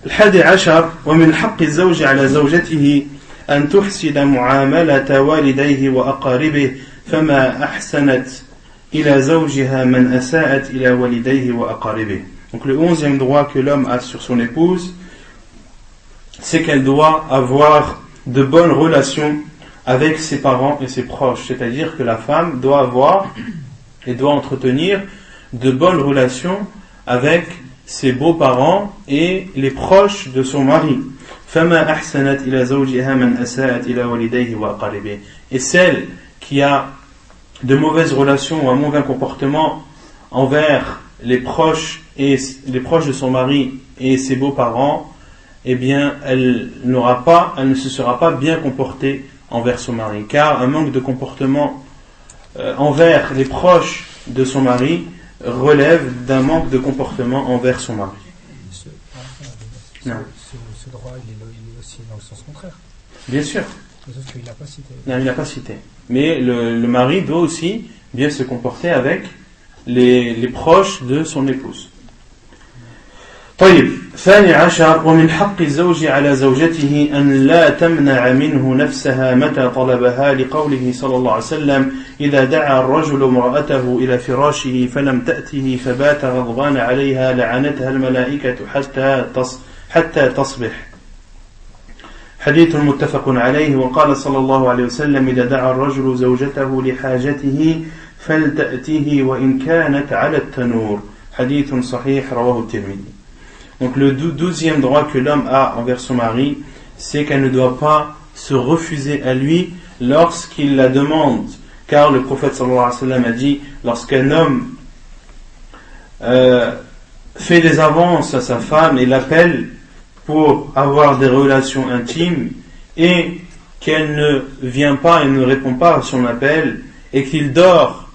الحادي عشر ومن حق الزوج على زوجته أن تحسن معاملة والديه وأقاربه فما أحسنت إلى زوجها من أساءت إلى والديه وأقاربه. Donc le 11e droit que l'homme a sur son épouse, c'est qu'elle doit avoir de bonnes relations avec ses parents et ses proches. C'est-à-dire que la femme doit avoir et doit entretenir de bonnes relations avec ses beaux-parents et les proches de son mari. Et celle qui a de mauvaises relations ou un mauvais comportement envers les proches de son mari et ses beaux-parents, eh bien, elle ne se sera pas bien comportée envers son mari, car un manque de comportement envers les proches de son mari relève d'un manque de comportement envers son mari. Ce droit, il est aussi dans le sens contraire. Bien sûr. Sauf qu'il n'a pas cité. Non, il n'a pas cité. Mais le mari doit aussi bien se comporter avec les proches de son épouse. طيب ثاني عشر ومن حق الزوج على زوجته أن لا تمنع منه نفسها متى طلبها لقوله صلى الله عليه وسلم إذا دعا الرجل امرأته إلى فراشه فلم تأته فبات غضبان عليها لعنتها الملائكة حتى تصبح. حديث متفق عليه. وقال صلى الله عليه وسلم إذا دعا الرجل زوجته لحاجته فلتأته وإن كانت على التنور. حديث صحيح رواه الترمذي. Donc le 12e droit que l'homme a envers son mari, c'est qu'elle ne doit pas se refuser à lui lorsqu'il la demande. Car le prophète sallallahu alayhi wa sallam a dit, lorsqu'un homme fait des avances à sa femme et l'appelle pour avoir des relations intimes et qu'elle ne vient pas et ne répond pas à son appel et qu'il dort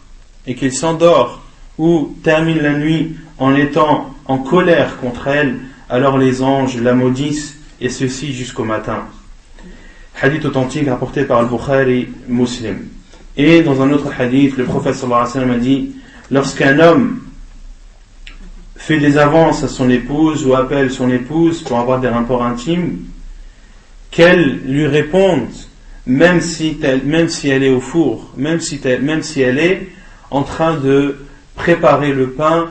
et qu'il s'endort ou termine la nuit en étant en colère contre elle, alors les anges la maudissent et ceci jusqu'au matin. Hadith authentique rapporté par Al-Bukhari Muslim. Et dans un autre hadith, le prophète sallallahu alayhi wa sallam a dit, lorsqu'un homme fait des avances à son épouse ou appelle son épouse pour avoir des rapports intimes, qu'elle lui réponde, même si elle est au four, même si elle est en train de préparer le pain,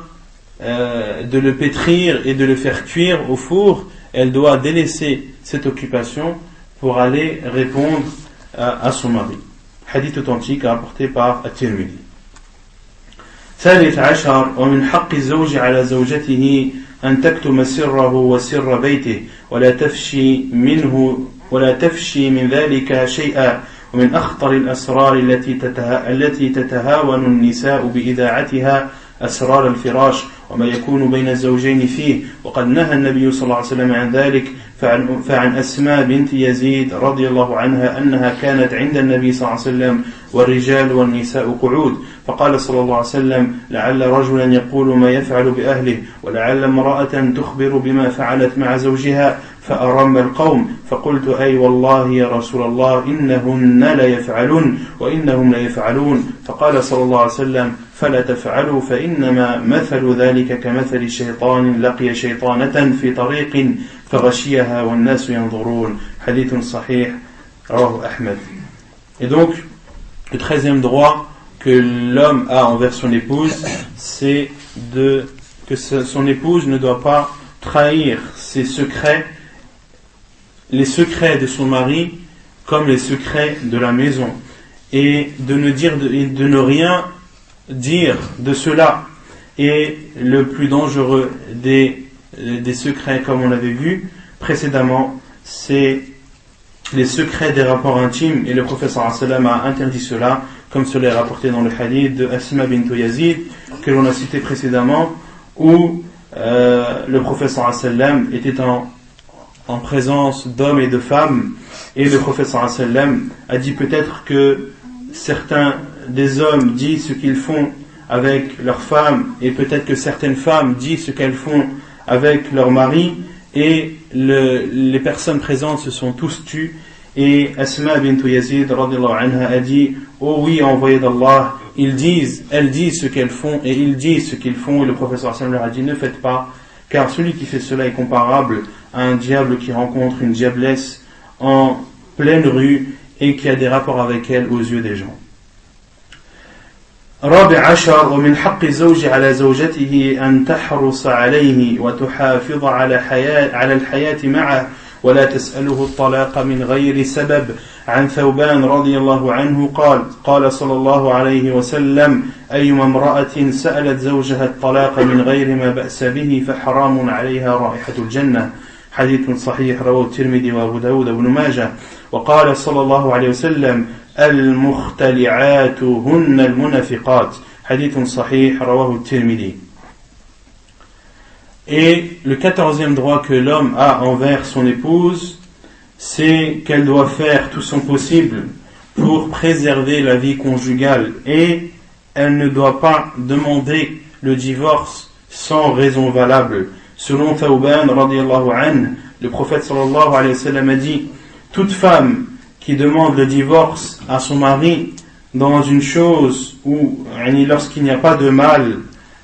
de le pétrir et de le faire cuire au four, elle doit délaisser cette occupation pour aller répondre à son mari. Hadith authentique rapporté par At-Tirmidhi. ثالث عشر ومن حق الزوج على زوجته أن تكتم سره وسر بيته ولا تفشي من ذلك شيئا ومن أخطر الأسرار التي تتهاون النساء بإذاعتها أسرار الفراش وما يكون بين الزوجين فيه وقد نهى النبي صلى الله عليه وسلم عن ذلك فعن أسماء بنت يزيد رضي الله عنها أنها كانت عند النبي صلى الله عليه وسلم والرجال والنساء قعود فقال صلى الله عليه وسلم لعل رجلا يقول ما يفعل بأهله ولعل امرأة تخبر بما فعلت مع زوجها فأرم القوم فقلت أي والله يا رسول الله إنهن لا يفعلون وإنهم لا يفعلون فقال صلى الله عليه وسلم فلا تفعلوا فإنما مثل ذلك كمثل شيطان لقي شيطانة في طريق فغشيها والناس ينظرون حديث صحيح رواه أحمد. Et donc le 13e droit que l'homme a envers son épouse, c'est que son épouse ne doit pas trahir ses secrets, les secrets de son mari comme les secrets de la maison, et de ne rien dire de cela. Et le plus dangereux des secrets, comme on l'avait vu précédemment, c'est les secrets des rapports intimes, et le prophète sallallahu alayhi wa sallam a interdit cela, comme cela est rapporté dans le hadith de Asma bint Yazid que l'on a cité précédemment, où le prophète sallallahu alayhi wa sallam était en présence d'hommes et de femmes, et le prophète sallallahu alayhi wa sallam a dit peut-être que certains des hommes disent ce qu'ils font avec leurs femmes, et peut-être que certaines femmes disent ce qu'elles font avec leur mari, et les personnes présentes se sont tous tues, et Asma bint Yazid radiallahu anha a dit oh oui, envoyé d'Allah, elles disent ce qu'elles font et ils disent ce qu'ils font, et le prophète sallallahu alayhi wa sallam leur a dit ne faites pas, car celui qui fait cela est comparable à un diable qui rencontre une diablesse en pleine rue et qui a des rapports avec elle aux yeux des gens. رابع عشر ومن حق الزوج على زوجته أن تحرص عليه وتحافظ على الحياة معه ولا تسأله الطلاق من غير سبب. عن ثوبان رضي الله عنه قال صلى الله عليه وسلم أيما امرأة سألت زوجها الطلاق من غير ما بأس به فحرام عليها رائحة الجنة. حديث صحيح رواه الترمذي وأبو داود وابن ماجه. وقال صلى الله عليه وسلم المختلعات هن المنافقات. حديث صحيح رواه الترمذي. Et le 14e droit que l'homme a envers son épouse, c'est qu'elle doit faire tout son possible pour préserver la vie conjugale, et elle ne doit pas demander le divorce sans raison valable. Selon Thawban radiyallahu anhu, le prophète sallallahu alayhi wa sallam a dit toute femme qui demande le divorce à son mari dans une chose où lorsqu'il n'y a pas de mal,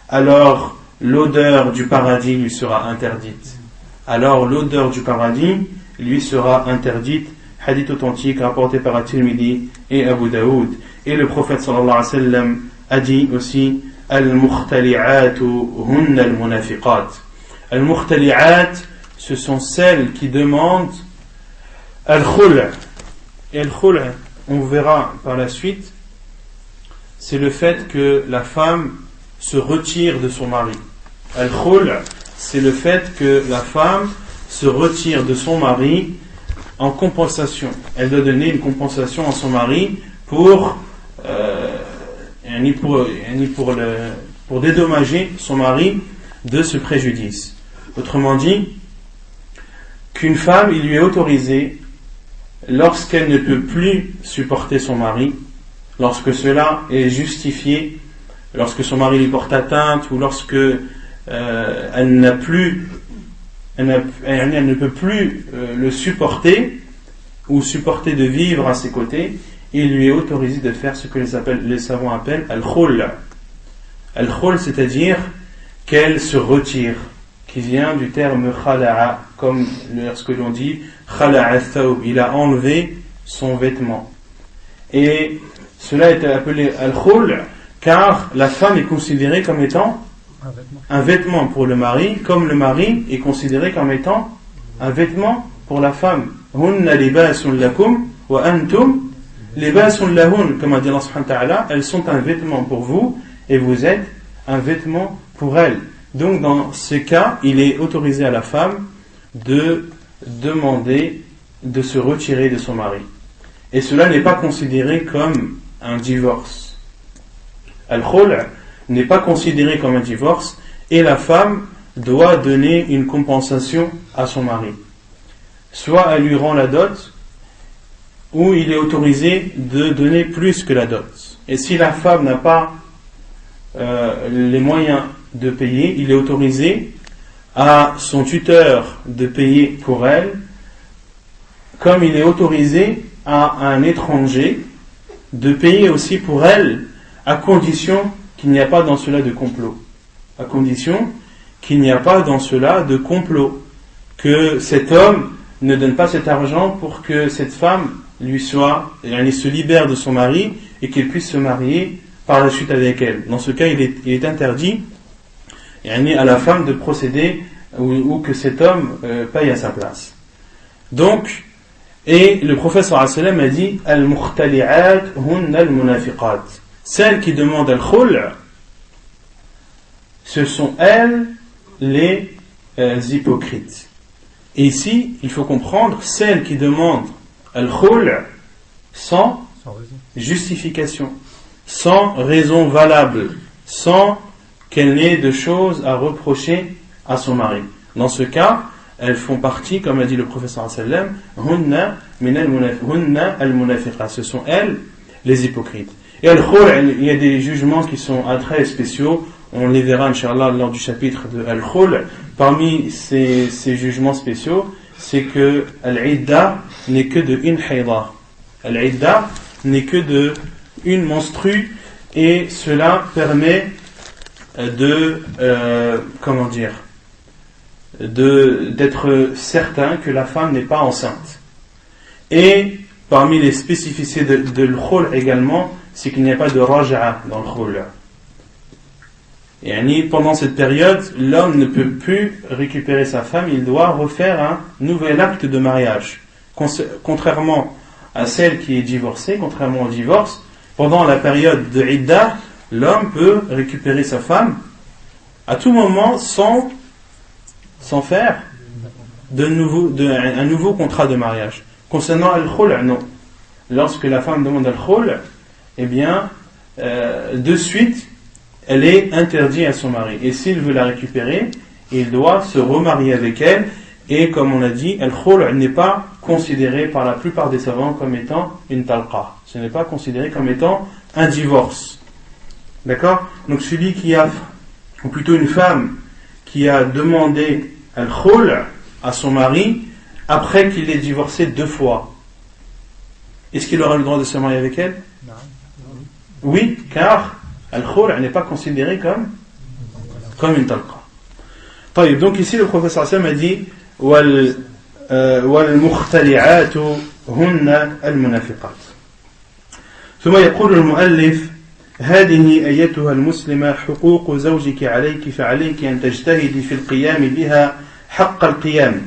alors l'odeur du paradis lui sera interdite. Alors l'odeur du paradis lui sera interdite. Hadith authentique rapporté par At-Tirmidhi et Abu Daoud. Et le prophète sallallahu alayhi wa sallam a dit aussi Al-Mukhtali'atu hunna al-munafiqat. Al-Mukhtali'at, ce sont celles qui demandent Al-Khul'. Et Al-Khul', on verra par la suite, c'est le fait que la femme se retire de son mari. Al-Khul', c'est le fait que la femme se retire de son mari en compensation. Elle doit donner une compensation à son mari pour dédommager son mari de ce préjudice. Autrement dit, qu'une femme, il lui est autorisé, lorsqu'elle ne peut plus supporter son mari, lorsque cela est justifié, lorsque son mari lui porte atteinte, ou lorsque elle ne peut plus le supporter, ou supporter de vivre à ses côtés, il lui est autorisé de faire ce que les savants appellent al-khul'. Al-khul', c'est-à-dire qu'elle se retire, qui vient du terme khala'a, comme lorsque l'on dit khala'a thawb, il a enlevé son vêtement. Et cela est appelé al-khul' car la femme est considérée comme étant un vêtement pour le mari, comme le mari est considéré comme étant un vêtement pour la femme. Hunna libasun lakum wa antum libasun lahun, comme a dit Allah subhanahu wa ta'ala, elles sont un vêtement pour vous et vous êtes un vêtement pour elles. Donc dans ce cas, il est autorisé à la femme de demander de se retirer de son mari. Et cela n'est pas considéré comme un divorce. Al-Khul' n'est pas considéré comme un divorce, et la femme doit donner une compensation à son mari. soit elle lui rend la dot, ou il est autorisé de donner plus que la dot. Et si la femme n'a pas les moyens de payer, il est autorisé à son tuteur de payer pour elle, comme il est autorisé à un étranger de payer aussi pour elle, à condition qu'il n'y a pas dans cela de complot. À condition qu'il n'y a pas dans cela de complot. Que cet homme ne donne pas cet argent pour que cette femme se libère de son mari et qu'il puisse se marier par la suite avec elle. Dans ce cas, il est interdit à la femme de procéder ou que cet homme paye à sa place. Donc, et le prophète sallallahu alayhi wa sallam a dit Al-Mukhtali'at hunna al-munafiqat. Celles qui demandent al-khul', ce sont elles les hypocrites. Et ici, il faut comprendre celles qui demandent al-khul' sans justification, sans raison valable, sans qu'elle n'ait de choses à reprocher à son mari. Dans ce cas, elles font partie, comme a dit le prophète sallallahu alayhi wa sallam, al-munafiqat. Ce sont elles les hypocrites. Et al-khul', il y a des jugements qui sont très spéciaux. On les verra, Inch'Allah, lors du chapitre de al-khul'. Parmi ces jugements spéciaux, c'est que al-idda n'est que de une haïda. Al-idda n'est que de une menstrue, et cela permet d'être certain que la femme n'est pas enceinte. Et parmi les spécificités de l'khul' également, c'est qu'il n'y a pas de raja'a dans le khul'. Et pendant cette période, l'homme ne peut plus récupérer sa femme, il doit refaire un nouvel acte de mariage. Contrairement à celle qui est divorcée, contrairement au divorce, pendant la période de idda, l'homme peut récupérer sa femme à tout moment sans faire un nouveau contrat de mariage. Concernant al-khul', non. Lorsque la femme demande al-khul', eh bien, de suite, elle est interdite à son mari. Et s'il veut la récupérer, il doit se remarier avec elle. Et comme on a dit, al-khul' n'est pas considéré par la plupart des savants comme étant une talqa. Ce n'est pas considéré comme étant un divorce. D'accord ? Donc celui qui a, ou plutôt une femme qui a demandé al-khul' à son mari après qu'il l'ait divorcé 2 fois, est-ce qu'il aura le droit de se marier avec elle ? Non. Oui, car al-khul' n'est pas considéré comme une talqa. Donc ici le professeur Sam a dit وَالْمُخْتَلِعَاتُ هُنَّ الْمُنَافِقَاتِ. ثم يقول المؤلف هذه أيتها المسلمة حقوق زوجك عليك فعليك أن تجتهدي في القيام بها حق القيام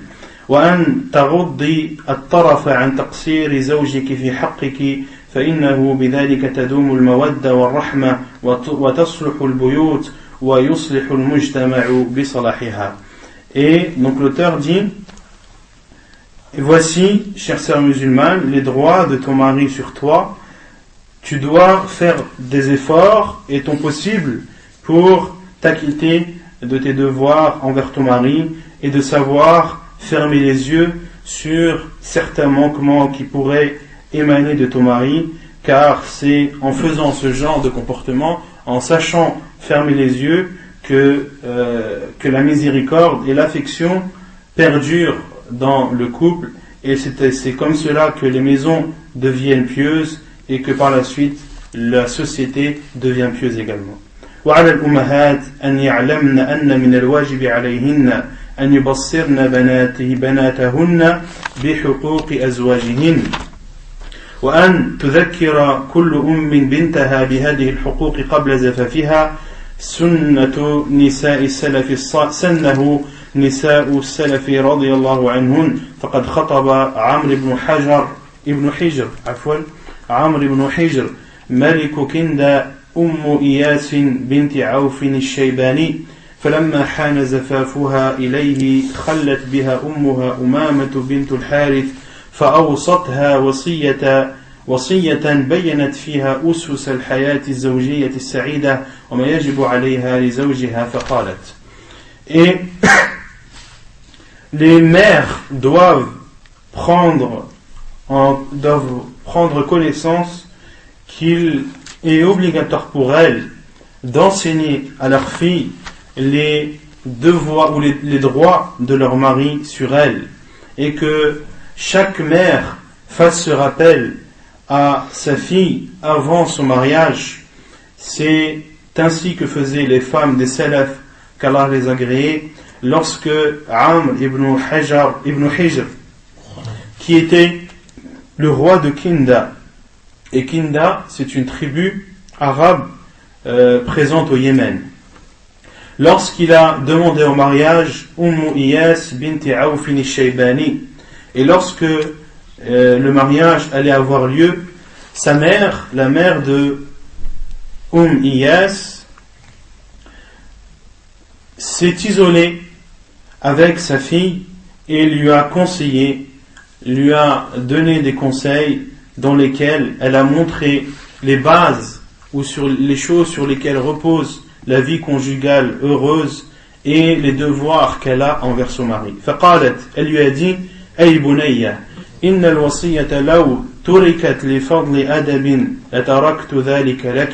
وأن تغضي الطرف عن تقصير زوجك في حقك فإنه بذلك تدوم المودة والرحمة وتصلح البيوت ويصلح المجتمع بصلاحها. Et donc l'auteur dit voici, chère sœur musulmane, les droits de ton mari sur toi. Tu dois faire des efforts et ton possible pour t'acquitter de tes devoirs envers ton mari et de savoir fermer les yeux sur certains manquements qui pourraient émaner de ton mari, car c'est en faisant ce genre de comportement, en sachant fermer les yeux, que la miséricorde et l'affection perdurent dans le couple, et c'est comme cela que les maisons deviennent pieuses et que par la suite la société devient pieuse également. وعلى الأمهات أن يعلمن أن من الواجب عليهن أن يبصرن بناتهن بحقوق أزواجهن وأن تذكر كل أم بنتها بهذه الحقوق قبل زفافها سنة نساء السلف رضي الله عنهن فقد خطب عمرو بن حجر ملك كند أم إياس بنت عوف الشيباني فلما حان زفافها إليه خلت بها أمها أمامة بنت الحارث فأوصتها وصية بينت فيها أسس الحياة الزوجية السعيدة وما يجب عليها لزوجها فقالت. Et les mères doivent doivent prendre connaissance qu'il est obligatoire pour elles d'enseigner à leurs filles les devoirs ou les droits de leur mari sur elles, et que chaque mère fasse ce rappel à sa fille avant son mariage. C'est ainsi que faisaient les femmes des salaf, qu'Allah les a agréées, lorsque Amr ibn Hijr, qui était le roi de Kinda, et Kinda c'est une tribu arabe présente au Yémen, lorsqu'il a demandé en mariage Iyas binti Awfin al-Shaybani, et lorsque le mariage allait avoir lieu, sa mère, la mère de Iyas, s'est isolée avec sa fille et lui a conseillé, lui a donné des conseils dans lesquels elle a montré les bases ou sur les choses sur lesquelles repose la vie conjugale heureuse et les devoirs qu'elle a envers son mari. فقالت, elle lui a dit: أي بنية إن الوصية لو تركت لفضل أدب لتركت ذلك لك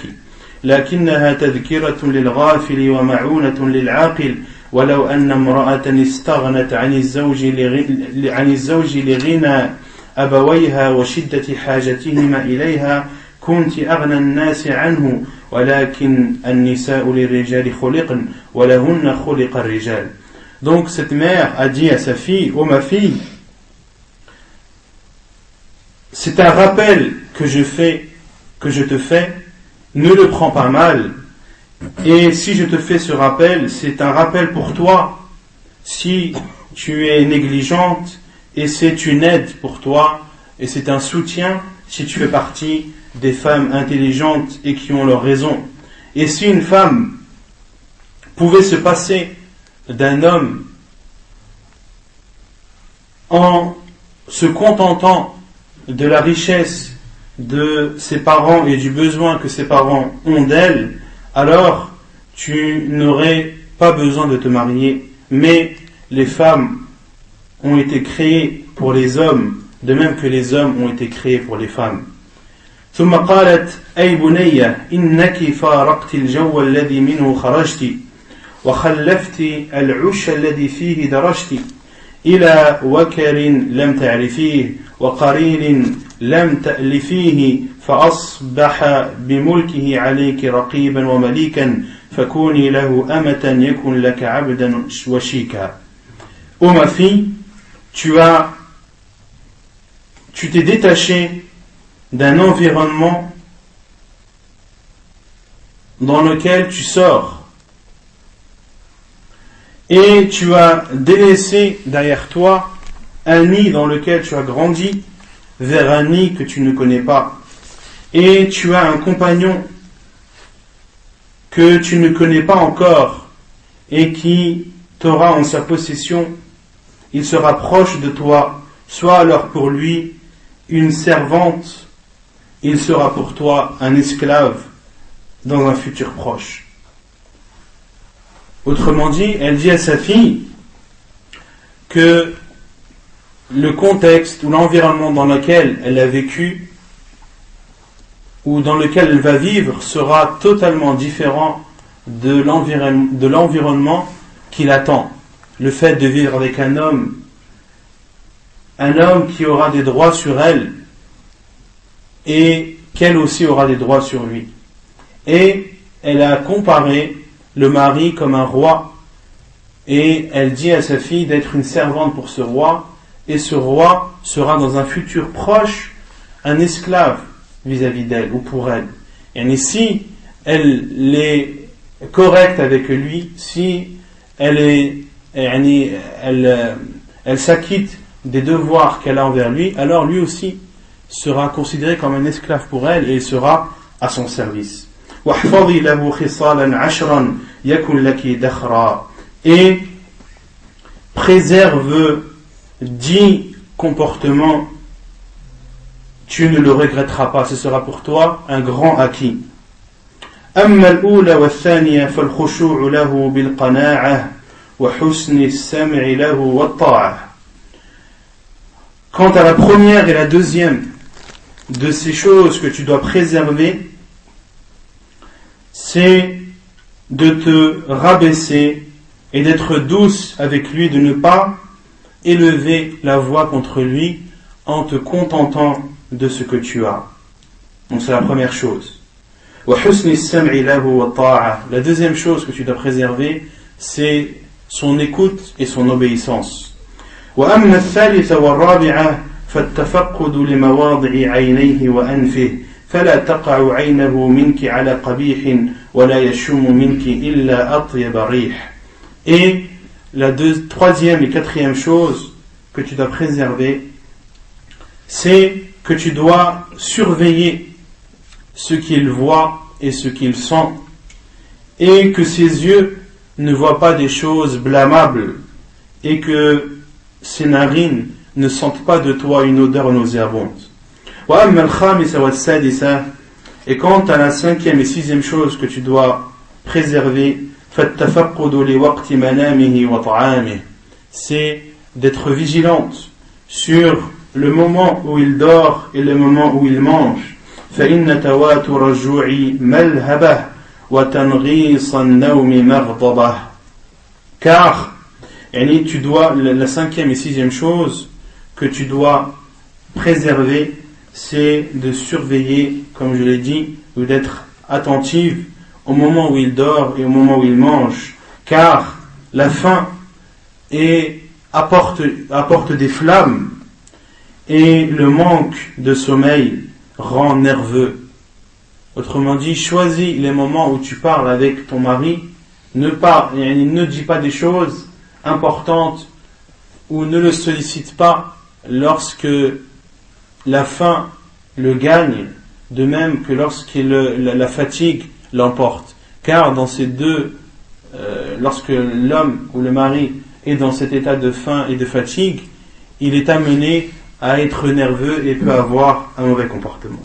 لكنها تذكرة للغافل ومعونة للعاقل ولو أن امرأة استغنت عن الزوج لغنى أبويها وشدة حاجتهما إليها كنت أغنى الناس عنه ولكن النساء للرجال خلقن ولهن خلق الرجال. Donc cette mère a dit à sa fille: oh ma fille, c'est un rappel que je te fais, ne le prends pas mal, et si je te fais ce rappel, c'est un rappel pour toi si tu es négligente, et c'est une aide pour toi, et c'est un soutien si tu fais partie des femmes intelligentes et qui ont leur raison. Et si une femme pouvait se passer d'un homme en se contentant de la richesse de ses parents et du besoin que ses parents ont d'elle, alors tu n'aurais pas besoin de te marier. Mais les femmes ont été créées pour les hommes, de même que les hommes ont été créés pour les femmes. ثم قالت: أي بنية إنك فارقت الجو الذي منه خرجت وخلفت العش الذي فيه درجت إلى وكر لم تعرفيه وقرين لم تألفيه فأصبح بملكه عليك رقيبا ومليكا فكوني له أمة يكن لك عبدا وشيكا. Ô ma fille, tu t'es détaché d'un environnement dans lequel tu sors et tu as délaissé derrière toi un nid dans lequel tu as grandi vers un nid que tu ne connais pas, et tu as un compagnon que tu ne connais pas encore et qui t'aura en sa possession. Il sera proche de toi, sois alors pour lui une servante, il sera pour toi un esclave dans un futur proche. Autrement dit, elle dit à sa fille que le contexte ou l'environnement dans lequel elle a vécu ou dans lequel elle va vivre sera totalement différent de l'environnement qui l'attend. Le fait de vivre avec un homme qui aura des droits sur elle et qu'elle aussi aura des droits sur lui. Et elle a comparé le mari comme un roi, et elle dit à sa fille d'être une servante pour ce roi, et ce roi sera dans un futur proche un esclave vis-à-vis d'elle ou pour elle. Et si elle est correcte avec lui, si elle s'acquitte des devoirs qu'elle a envers lui, alors lui aussi sera considéré comme un esclave pour elle et il sera à son service. Et préserve 10 comportements, tu ne le regretteras pas, ce sera pour toi un grand acquis. أما الأولى والثانية فالخشوع له بالقناعة وحسن السمع له والطاعة. Quant à la première et la deuxième de ces choses que tu dois préserver, c'est de te rabaisser et d'être douce avec lui, de ne pas élever la voix contre lui en te contentant de ce que tu as. Donc c'est la première chose. La deuxième chose que tu dois préserver, c'est son écoute et son obéissance. وأما الثالثة والرابعة فالتفقد لمواضع عينيه وأنفه فلا تقع عينه منك على قبيح ولا يشم منك إلا أطيب ريح. Et la troisième et quatrième chose que tu dois préserver, c'est que tu dois surveiller ce qu'il voit et ce qu'il sent, et que ses yeux ne voient pas des choses blâmables, et que ses narines ne sentent pas de toi une odeur nauséabonde. Et quant à la cinquième et sixième chose que tu dois préserver, c'est d'être vigilante sur le moment où il dort et le moment où il mange. Car tu dois, la cinquième et sixième chose que tu dois préserver, c'est de surveiller, comme je l'ai dit, ou d'être attentive au moment où il dort et au moment où il mange, car la faim apporte des flammes, et le manque de sommeil rend nerveux. Autrement dit, choisis les moments où tu parles avec ton mari, ne dis pas des choses importantes ou ne le sollicite pas lorsque la faim le gagne, de même que lorsque la fatigue l'emporte. Car dans ces deux, lorsque l'homme ou le mari est dans cet état de faim et de fatigue, il est amené à être nerveux et peut avoir un mauvais comportement.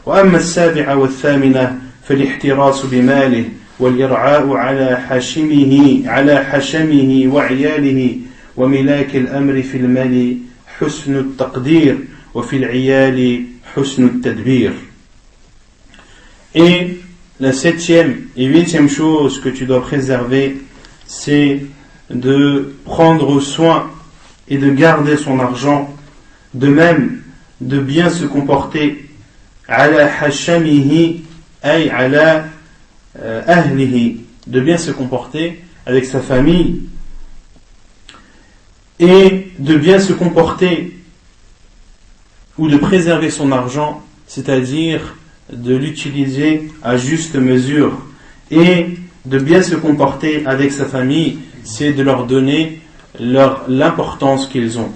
وأما السابعة والثامنة فالاحتراس بماله والإرعاء على حشمه وعياله وملاك الأمر في المال حسن التقدير وفي العيال حسن التدبير. Et la septième et huitième chose que tu dois préserver, c'est de prendre soin et de garder son argent, de même de bien se comporter ala hashamihi ay ala ahlihi, de bien se comporter avec sa famille, et de bien se comporter ou de préserver son argent, c'est-à-dire de l'utiliser à juste mesure, et de bien se comporter avec sa famille, c'est de leur donner l'importance qu'ils ont.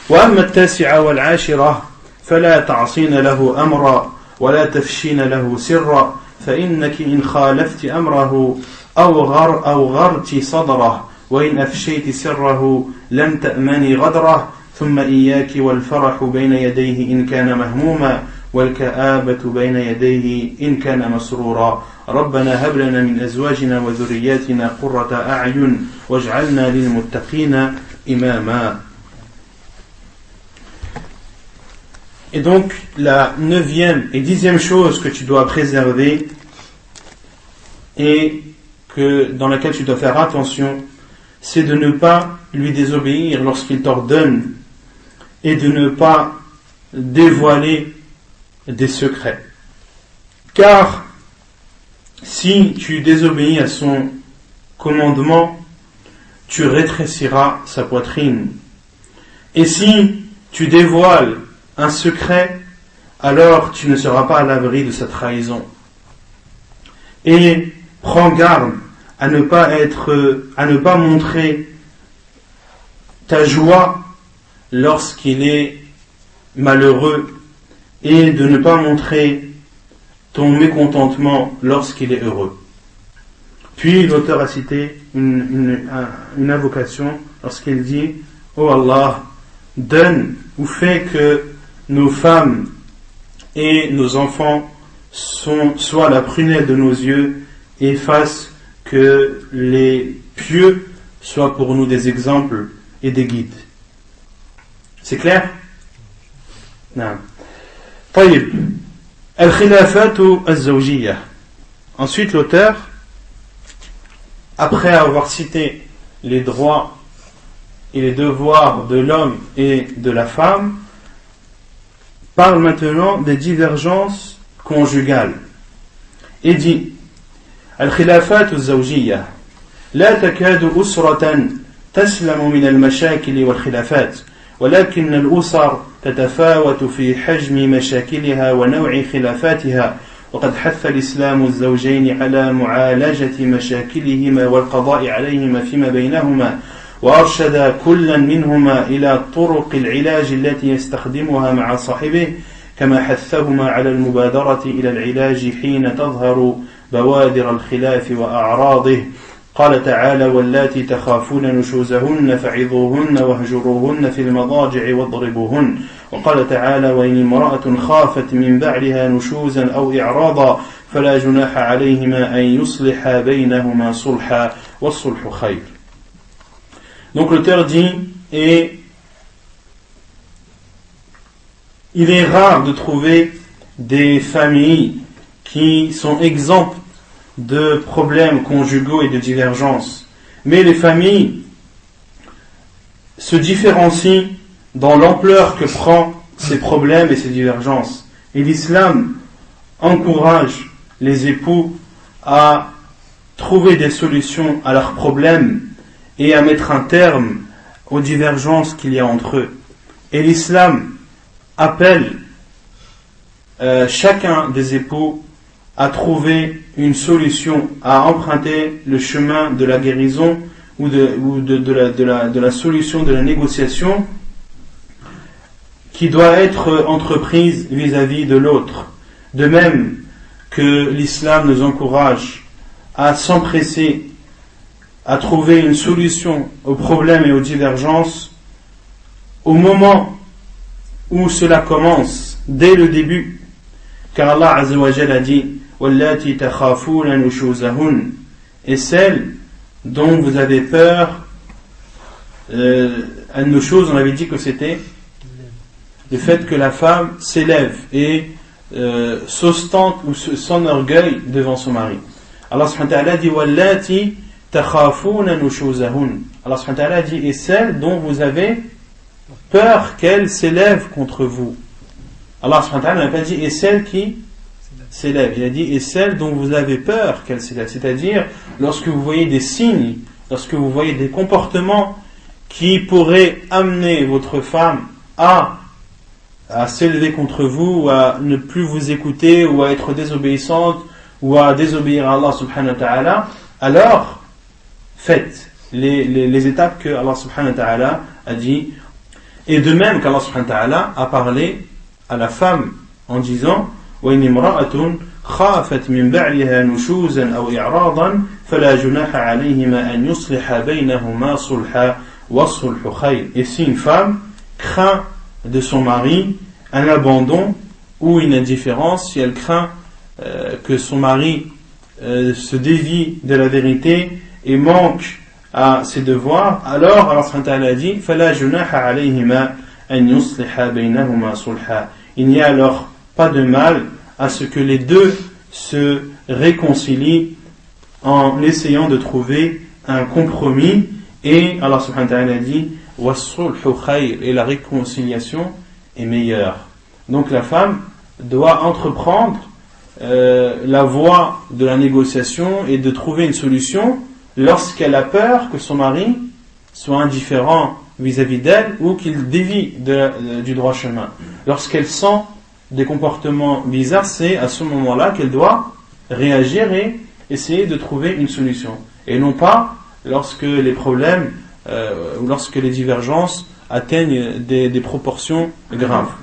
وأما التاسعة والعاشرة فلا تعصين له أمرا ولا تفشين له سرا فإنك إن خالفت أمره أو غرت صدره وإن أفشيت سره لم تأمني غدره ثم إياك والفرح بين يديه إن كان مهموما والكآبة بين يديه إن كان مسرورا ربنا هب لنا من أزواجنا وذرياتنا قرة أعين واجعلنا للمتقين إماما. Et donc, la neuvième et dixième chose que tu dois préserver et dans laquelle tu dois faire attention, c'est de ne pas lui désobéir lorsqu'il t'ordonne et de ne pas dévoiler des secrets. Car si tu désobéis à son commandement, tu rétréciras sa poitrine. Et si tu dévoiles un secret, alors tu ne seras pas à l'abri de sa trahison. Et prends garde à ne pas montrer ta joie lorsqu'il est malheureux et de ne pas montrer ton mécontentement lorsqu'il est heureux. Puis l'auteur a cité une invocation lorsqu'il dit « Oh Allah, donne ou fais que nos femmes et nos enfants soient la prunelle de nos yeux et fassent que les pieux soient pour nous des exemples et des guides. » C'est clair? Non. طيب. الخلافات الزوجية. Ensuite, l'auteur, après avoir cité les droits et les devoirs de l'homme et de la femme, parle maintenant des divergences conjugales. Et dit: الخلافات الزوجية لا تكاد أسرة تسلم من المشاكل والخلافات، ولكن الأسر تتفاوت في حجم مشاكلها ونوع خلافاتها، وقد حث الإسلام الزوجين على معالجة مشاكلهما والقضاء عليهما فيما بينهما، وأرشد كلا منهما إلى طرق العلاج التي يستخدمها مع صاحبه، كما حثهما على المبادرة إلى العلاج حين تظهر بوادر الخلاف وأعراضه. قال تعالى: واللاتي تخافون نشوزهن فعظوهن واهجروهن في المضاجع واضربوهن. وقال تعالى: وإن امرأة خافت من بعلها نشوزا أو إعراضا فلا جناح عليهما أن يصلحا بينهما صلحا والصلح خير. Donc l'auteur dit, et il est rare de trouver des familles qui sont exemptes de problèmes conjugaux et de divergences. Mais les familles se différencient dans l'ampleur que prend ces problèmes et ces divergences. Et l'islam encourage les époux à trouver des solutions à leurs problèmes et à mettre un terme aux divergences qu'il y a entre eux. Et l'islam appelle chacun des époux à trouver une solution, à emprunter le chemin de la guérison ou de la solution de la négociation qui doit être entreprise vis-à-vis de l'autre. De même que l'islam nous encourage à s'empresser à trouver une solution aux problèmes et aux divergences au moment où cela commence, dès le début, car Allah Azza wa Jalla a dit: وَاللَّاتِي تَخَافُونَ نُشُوزَهُنَّ, et celles dont vous avez peur. An-nushuz, on avait dit que c'était le fait que la femme s'élève et s'ostente ou s'enorgueille devant son mari. Allah subhanahu wa ta'ala dit: وَاللَّاتِي تَخَافُونَ نُشُوزَهُنَّ. Allah subhanahu wa ta'ala dit: et celles dont vous avez peur qu'elles s'élèvent contre vous. Allah subhanahu wa ta'ala n'a pas dit: et celles qui s'élèvent. Il a dit: et celles dont vous avez peur qu'elles s'élèvent. C'est-à-dire, lorsque vous voyez des signes, lorsque vous voyez des comportements qui pourraient amener votre femme à s'élever contre vous, ou à ne plus vous écouter, ou à être désobéissante, ou à désobéir à Allah subhanahu wa ta'ala, alors faites les étapes que Allah subhanahu wa ta'ala a dit. Et de même qu'Allah subhanahu wa ta'ala a parlé à la femme en disant: وَإِنِ امْرَأَةٌ خَافَتْ مِنْ بَعْلِهَا نُشُوزًا أَوْ إِعْرَاضًا فَلَا جُنَاحَ عَلَيْهِمَا أَنْ يُصْلِحَا بَيْنَهُمَا صُلْحًا وَالصُّلْحُ خَيْرٌ. Et si une femme craint de son mari un abandon ou une indifférence, si elle craint que son mari se dévie de la vérité et manque à ses devoirs, alors Allah subhanahu wa ta'ala dit: فَلَا جُنَاحَ عَلَيْهِمَا أَنْ يُصْلِحَا بَيْنَهُمَا صُلْحًا. Il n'y a alors pas de mal à ce que les deux se réconcilient en essayant de trouver un compromis. Et Allah subhanahu wa ta'ala dit: وَالصُّلْحُ خَيْرٌ, et la réconciliation est meilleure. Donc la femme doit entreprendre la voie de la négociation et de trouver une solution lorsqu'elle a peur que son mari soit indifférent vis-à-vis d'elle ou qu'il dévie du droit chemin. Lorsqu'elle sent des comportements bizarres, c'est à ce moment-là qu'elle doit réagir et essayer de trouver une solution. Et non pas lorsque les problèmes ou lorsque les divergences atteignent des proportions graves.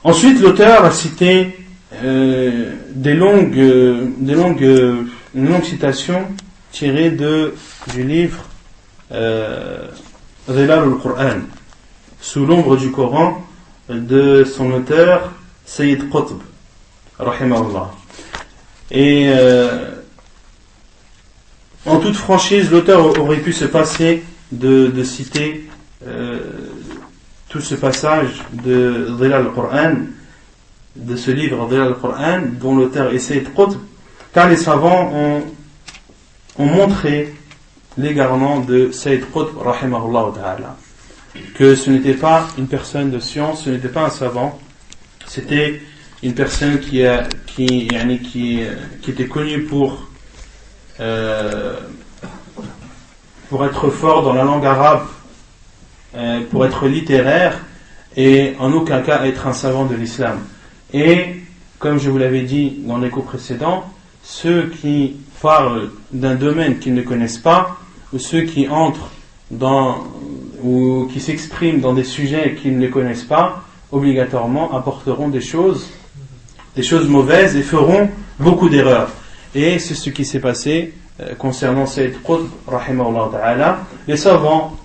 Ensuite, l'auteur a cité une longue citation tirée du livre Zilal al-Qur'an, sous l'ombre du Coran, de son auteur Sayyid Qutb, rahimahullah. Et en toute franchise, l'auteur aurait pu se passer de citer tout ce passage de Dhilal al-Qur'an, de ce livre Dhilal al-Qur'an, dont l'auteur est Sayyid Qutb, car les savants ont montré l'égarement de Sayyid Qutb, rahimahullah ta'ala, que ce n'était pas une personne de science, ce n'était pas un savant, c'était une personne qui était connue pour être fort dans la langue arabe, pour être littéraire, et en aucun cas être un savant de l'islam. Et comme je vous l'avais dit dans les cours précédents, ceux qui parlent d'un domaine qu'ils ne connaissent pas, ou ceux qui entrent ou qui s'expriment dans des sujets qu'ils ne connaissent pas, obligatoirement apporteront des choses mauvaises et feront beaucoup d'erreurs. Et c'est ce qui s'est passé concernant Sayyid Qutb, rahimahullah ta'ala. Les savants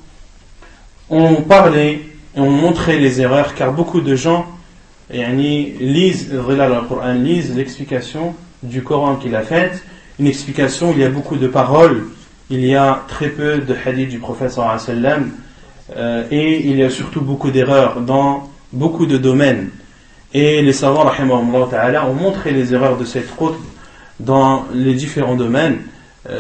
ont parlé et ont montré les erreurs, car beaucoup de gens lisent Al-Qur'an, lisent l'explication du Coran qu'il a faite, une explication où il y a beaucoup de paroles, il y a très peu de hadiths du prophète sallallahu alayhi wa sallam, et il y a surtout beaucoup d'erreurs dans beaucoup de domaines. Et les savants rahimahumullah ta'ala ont montré les erreurs de Sayyid Qutb dans les différents domaines.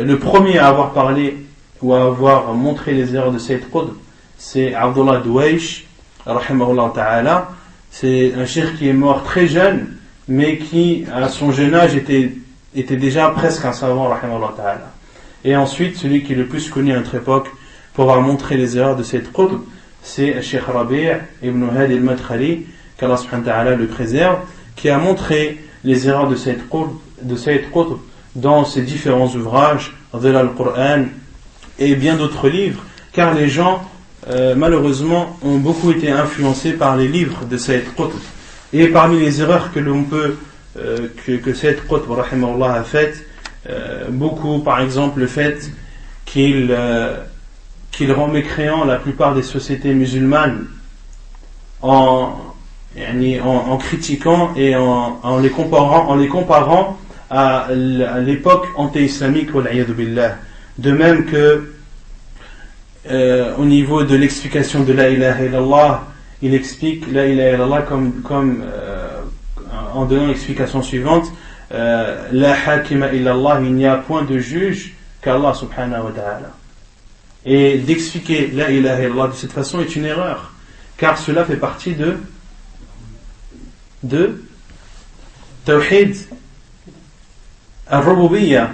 Le premier à avoir parlé ou à avoir montré les erreurs de Sayyid Qutb, c'est Abdullah Douaish rahimahullah ta'ala. C'est un cheikh qui est mort très jeune, mais qui à son jeune âge était déjà presque un savant rahimahullah ta'ala. Et ensuite, celui qui est le plus connu à notre époque pour avoir montré les erreurs de Sayyid Qutb, c'est Cheikh Rabi' ibn Hadi al-Madkhali, qu'Allah subhanahu wa ta'ala le préserve, qui a montré les erreurs de Sayyid Qutb dans ses différents ouvrages, Dhilal al-Qur'an et bien d'autres livres, car les gens malheureusement ont beaucoup été influencés par les livres de Sayyid Qutb. Et parmi les erreurs que l'on peut que Sayyid Qutb rahimahullah a faites, beaucoup, par exemple le fait qu'il rend mécréant la plupart des sociétés musulmanes en critiquant et en les comparant à l'époque anté-islamique, wal-'iyadhu billah. De même que au niveau de l'explication de la ilaha illallah, il explique la ilaha illallah comme en donnant l'explication suivante: la hakima illallah, il n'y a point de juge qu'Allah subhanahu wa ta'ala. Et d'expliquer la ilaha illallah de cette façon est une erreur, car cela fait partie de tawhid al-rububiyyah,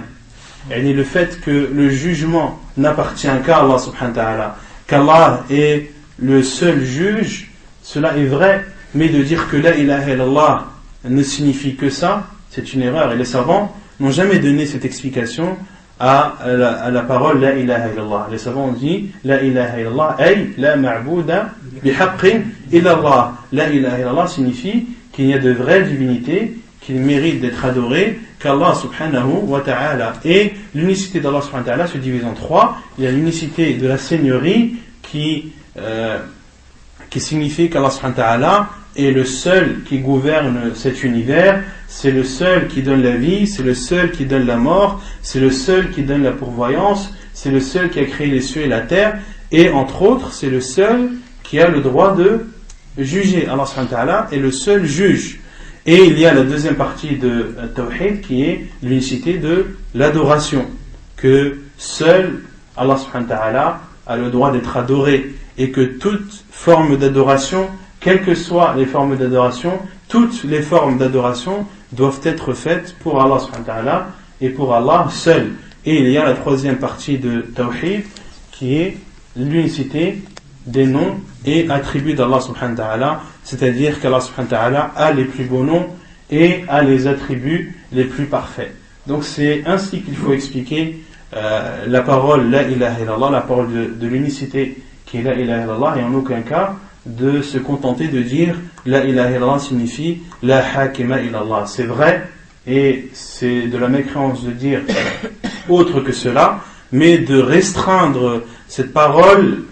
et le fait que le jugement n'appartient qu'à Allah subhanahu wa ta'ala, qu'Allah est le seul juge, cela est vrai, mais de dire que la ilaha illallah ne signifie que ça, c'est une erreur. Et les savants n'ont jamais donné cette explication à la parole la ilaha illallah. Les savants ont dit la ilaha illallah ay la ma'bouda bihaqqin illallah. La ilaha illallah signifie qu'il y a de vraies divinités qui méritent d'être adorées qu'Allah subhanahu wa ta'ala. Et l'unicité d'Allah subhanahu wa ta'ala se divise en trois. Il y a l'unicité de la seigneurie qui signifie qu'Allah subhanahu wa ta'ala est le seul qui gouverne cet univers, c'est le seul qui donne la vie, c'est le seul qui donne la mort, c'est le seul qui donne la pourvoyance, c'est le seul qui a créé les cieux et la terre, et entre autres, c'est le seul qui a le droit de juger. Allah subhanahu wa ta'ala est le seul juge. Et il y a la deuxième partie de Tawhid qui est l'unicité de l'adoration, que seul Allah subhanahu wa ta'ala a le droit d'être adoré, et que toute forme d'adoration, quelles que soient les formes d'adoration, toutes les formes d'adoration doivent être faites pour Allah subhanahu wa ta'ala et pour Allah seul. Et il y a la troisième partie de Tawhid qui est l'unicité des noms et attributs d'Allah subhanahu wa ta'ala, c'est-à-dire qu'Allah subhanahu wa ta'ala a les plus beaux noms et a les attributs les plus parfaits. Donc c'est ainsi qu'il faut expliquer la parole la ilaha illallah, la parole de l'unicité qui est la ilaha illallah, et en aucun cas de se contenter de dire la ilaha illallah signifie la hakima illallah. C'est vrai, et c'est de la mécréance de dire autre que cela, mais de restreindre cette parole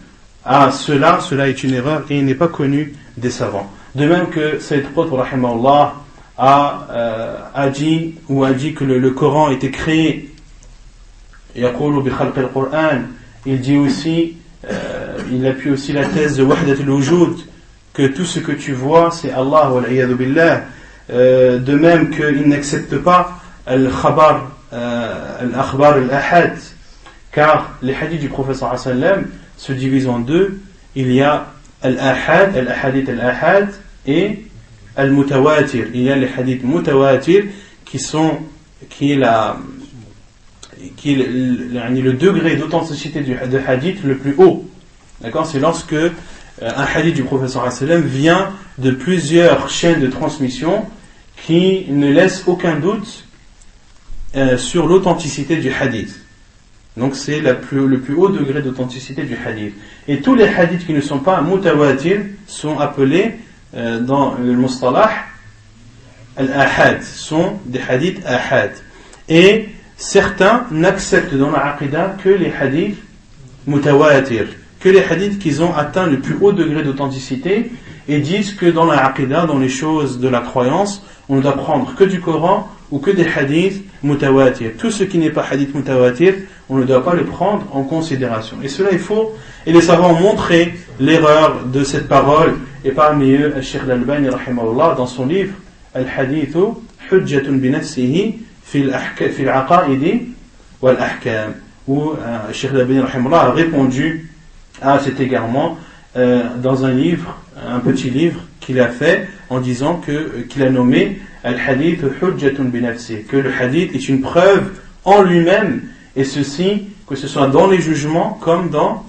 à cela est une erreur et il n'est pas connu des savants. De même que Sayyid Qutb rahimahullah a dit que le Coran était créé. Yaqulu bi khalq al-Qur'an. Il dit aussi, il appuie aussi la thèse de Wahdat al-Wujud, que tout ce que tu vois c'est Allah wal iyadu billah, de même qu'ils n'acceptent pas al-khabar, al-akhbar al-ahad, car les hadiths du prophète sallallahu alayhi wa sallam se divisent en deux. Il y a al-ahad, al-ahadith al-ahad et al-mutawatir. Il y a les hadiths mutawatir qui est le degré d'authenticité de hadith le plus haut. D'accord? C'est lorsque un hadith du prophète sallallahu alayhi wa sallam vient de plusieurs chaînes de transmission qui ne laissent aucun doute sur l'authenticité du hadith. Donc c'est le plus haut degré d'authenticité du hadith. Et tous les hadiths qui ne sont pas mutawatir sont appelés dans le mustalah al-ahad, sont des hadiths ahad. Et certains n'acceptent dans la aqidah que les hadiths mutawatir, que les hadiths qui ont atteint le plus haut degré d'authenticité, et disent que dans la aqidah, dans les choses de la croyance, on ne doit prendre que du Coran ou que des hadiths mutawatir. Tout ce qui n'est pas hadith mutawatir, on ne doit pas le prendre en considération. Et cela, et les savants ont montré l'erreur de cette parole, et parmi eux, Cheikh Al-Albani rahimahullah, dans son livre Al-Hadithu Hujjatun binafsihi fil aqaidi wal ahkam, où Cheikh Al-Albani rahimahullah a répondu à cet égarement dans un livre, un petit livre qu'il a fait en disant qu'il a nommé Al-Hadith Hujjatun binafsihi, que le hadith est une preuve en lui-même, et ceci, que ce soit dans les jugements comme dans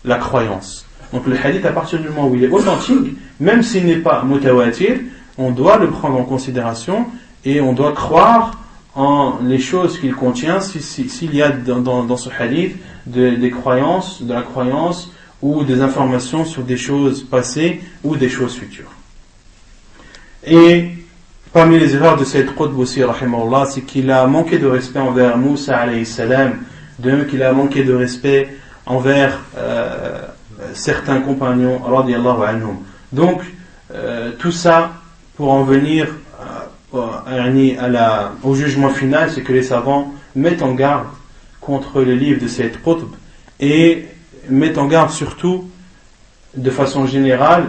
la croyance. Donc le hadith, à partir du moment où il est authentique, même s'il n'est pas mutawatir, on doit le prendre en considération et on doit croire en les choses qu'il contient, s'il y a dans ce hadith des croyances, de la croyance ou des informations sur des choses passées ou des choses futures. Et parmi les erreurs de cette Qutb aussi, rahimahullah, c'est qu'il a manqué de respect envers Moussa alayhi salam, de même qu'il a manqué de respect envers certains compagnons radiyallahu anhum. Donc tout ça pour en venir au jugement final, c'est que les savants mettent en garde contre les livres de cette Qutb et mettent en garde surtout de façon générale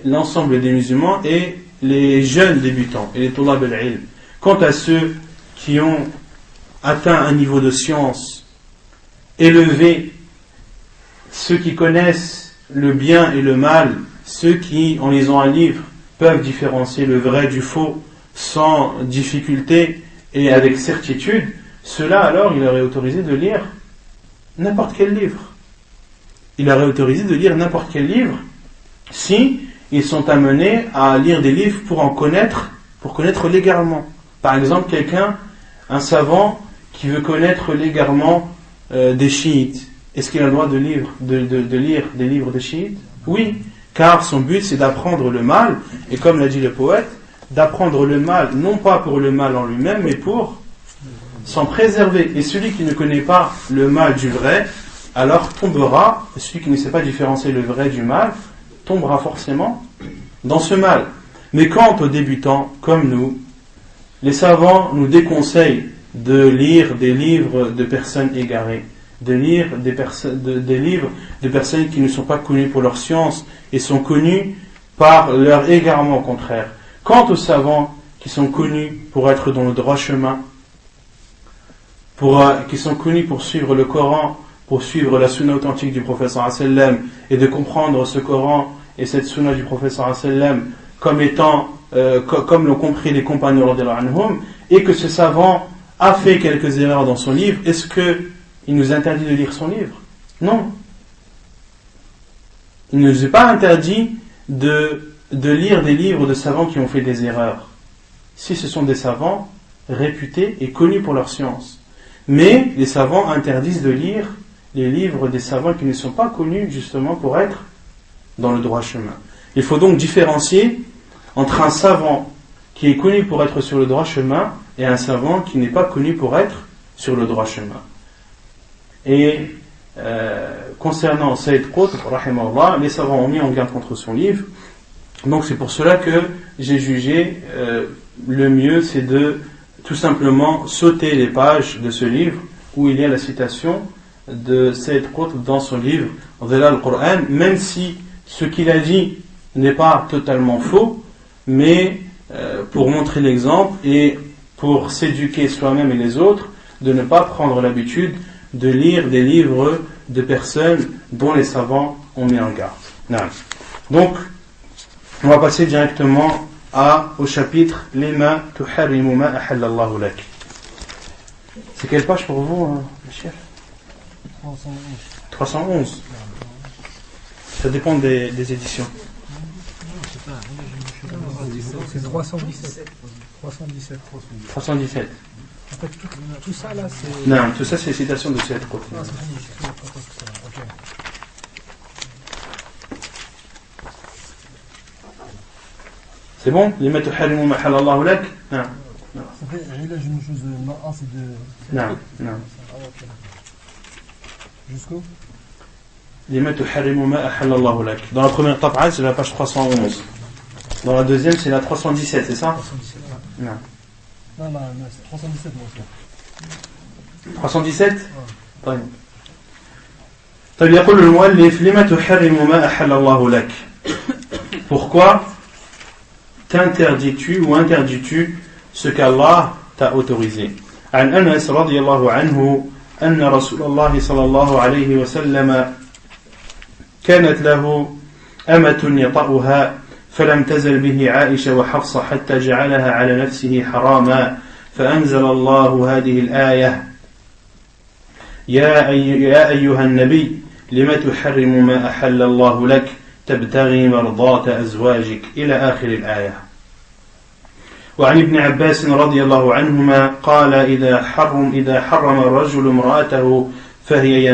l'ensemble des musulmans et les jeunes débutants et les tulab al-ilm. Quant à ceux qui ont atteint un niveau de science élevé, ceux qui connaissent le bien et le mal, ceux qui, en lisant un livre, peuvent différencier le vrai du faux sans difficulté et avec certitude, ceux-là alors il aurait autorisé de lire n'importe quel livre. Il aurait autorisé de lire n'importe quel livre si ils sont amenés à lire des livres pour connaître l'égarement. Par exemple, un savant qui veut connaître l'égarement des chiites, est-ce qu'il a le droit de lire des livres de chiites? Oui, car son but c'est d'apprendre le mal, et comme l'a dit le poète, d'apprendre le mal, non pas pour le mal en lui-même, mais pour s'en préserver. Et celui qui ne connaît pas le mal du vrai, alors tombera, celui qui ne sait pas différencier le vrai du mal, tombera forcément dans ce mal. Mais quant aux débutants comme nous, les savants nous déconseillent de lire des livres de personnes égarées, de lire des livres de personnes qui ne sont pas connues pour leur science et sont connues par leur égarement contraire. Quant aux savants qui sont connus pour être dans le droit chemin, qui sont connus pour suivre le Coran, pour suivre la sunna authentique du prophète sallallahu alayhi wa sallam et de comprendre ce Coran et cette sunna du prophète sallallahu alayhi wa sallam comme étant, comme l'ont compris les compagnons radiyallahu anhum, et que ce savant a fait quelques erreurs dans son livre, est-ce qu'il nous interdit de lire son livre? Non. Il ne nous est pas interdit de lire des livres de savants qui ont fait des erreurs, si ce sont des savants réputés et connus pour leur science. Mais les savants interdisent de lire les livres des savants qui ne sont pas connus justement pour être dans le droit chemin. Il faut donc différencier entre un savant qui est connu pour être sur le droit chemin et un savant qui n'est pas connu pour être sur le droit chemin. Et concernant Sayyid Qutb, rahimahullah, les savants ont mis en garde contre son livre. Donc c'est pour cela que j'ai jugé le mieux, c'est de tout simplement sauter les pages de ce livre où il y a la citation de Sayyid Qutb dans son livre Dhilal al-Qur'an, même si ce qu'il a dit n'est pas totalement faux, mais pour montrer l'exemple et pour s'éduquer soi-même et les autres, de ne pas prendre l'habitude de lire des livres de personnes dont les savants ont mis en garde. Non. Donc, on va passer directement au chapitre Lima tuharrimu ma ahallallahu lak. C'est quelle page pour vous, chef? 311. Ça dépend des éditions. C'est 317. 317. 317. En fait, tout ça là, c'est. Non, tout ça c'est citation de cette côté. Ah, c'est ok. C'est bon? Lima tuharrimu ma ahallallahu lak? Non. Ça fait علاج النشوز المقاصد. Non, non. Jusqu'où? Lima tuharrimu ma ahallallahu lak. Dans la première tab'a, c'est la page 311. Dans la deuxième, c'est la 317, c'est ça? 317. Non. Non, c'est 317 moi aussi. 317 طيب طيب يقول المؤلف لما تحرم ما أحل الله لك. Pourquoi t'interdis-tu ou interdis-tu ce qu'Allah t'a autorisé? عن أنس رضي الله عنه أن رسول الله صلى الله عليه وسلم كانت له أمة يطأها فلم تزل به عائشة وحفصة حتى جعلها على نفسه حراما فأنزل الله هذه الآية يا أيها النبي لم تحرم ما أحل الله لك تبتغي مرضاة أزواجك إلى آخر الآية. وعن ابن عباس رضي الله عنهما قال إذا حرم الرجل امرأته فهي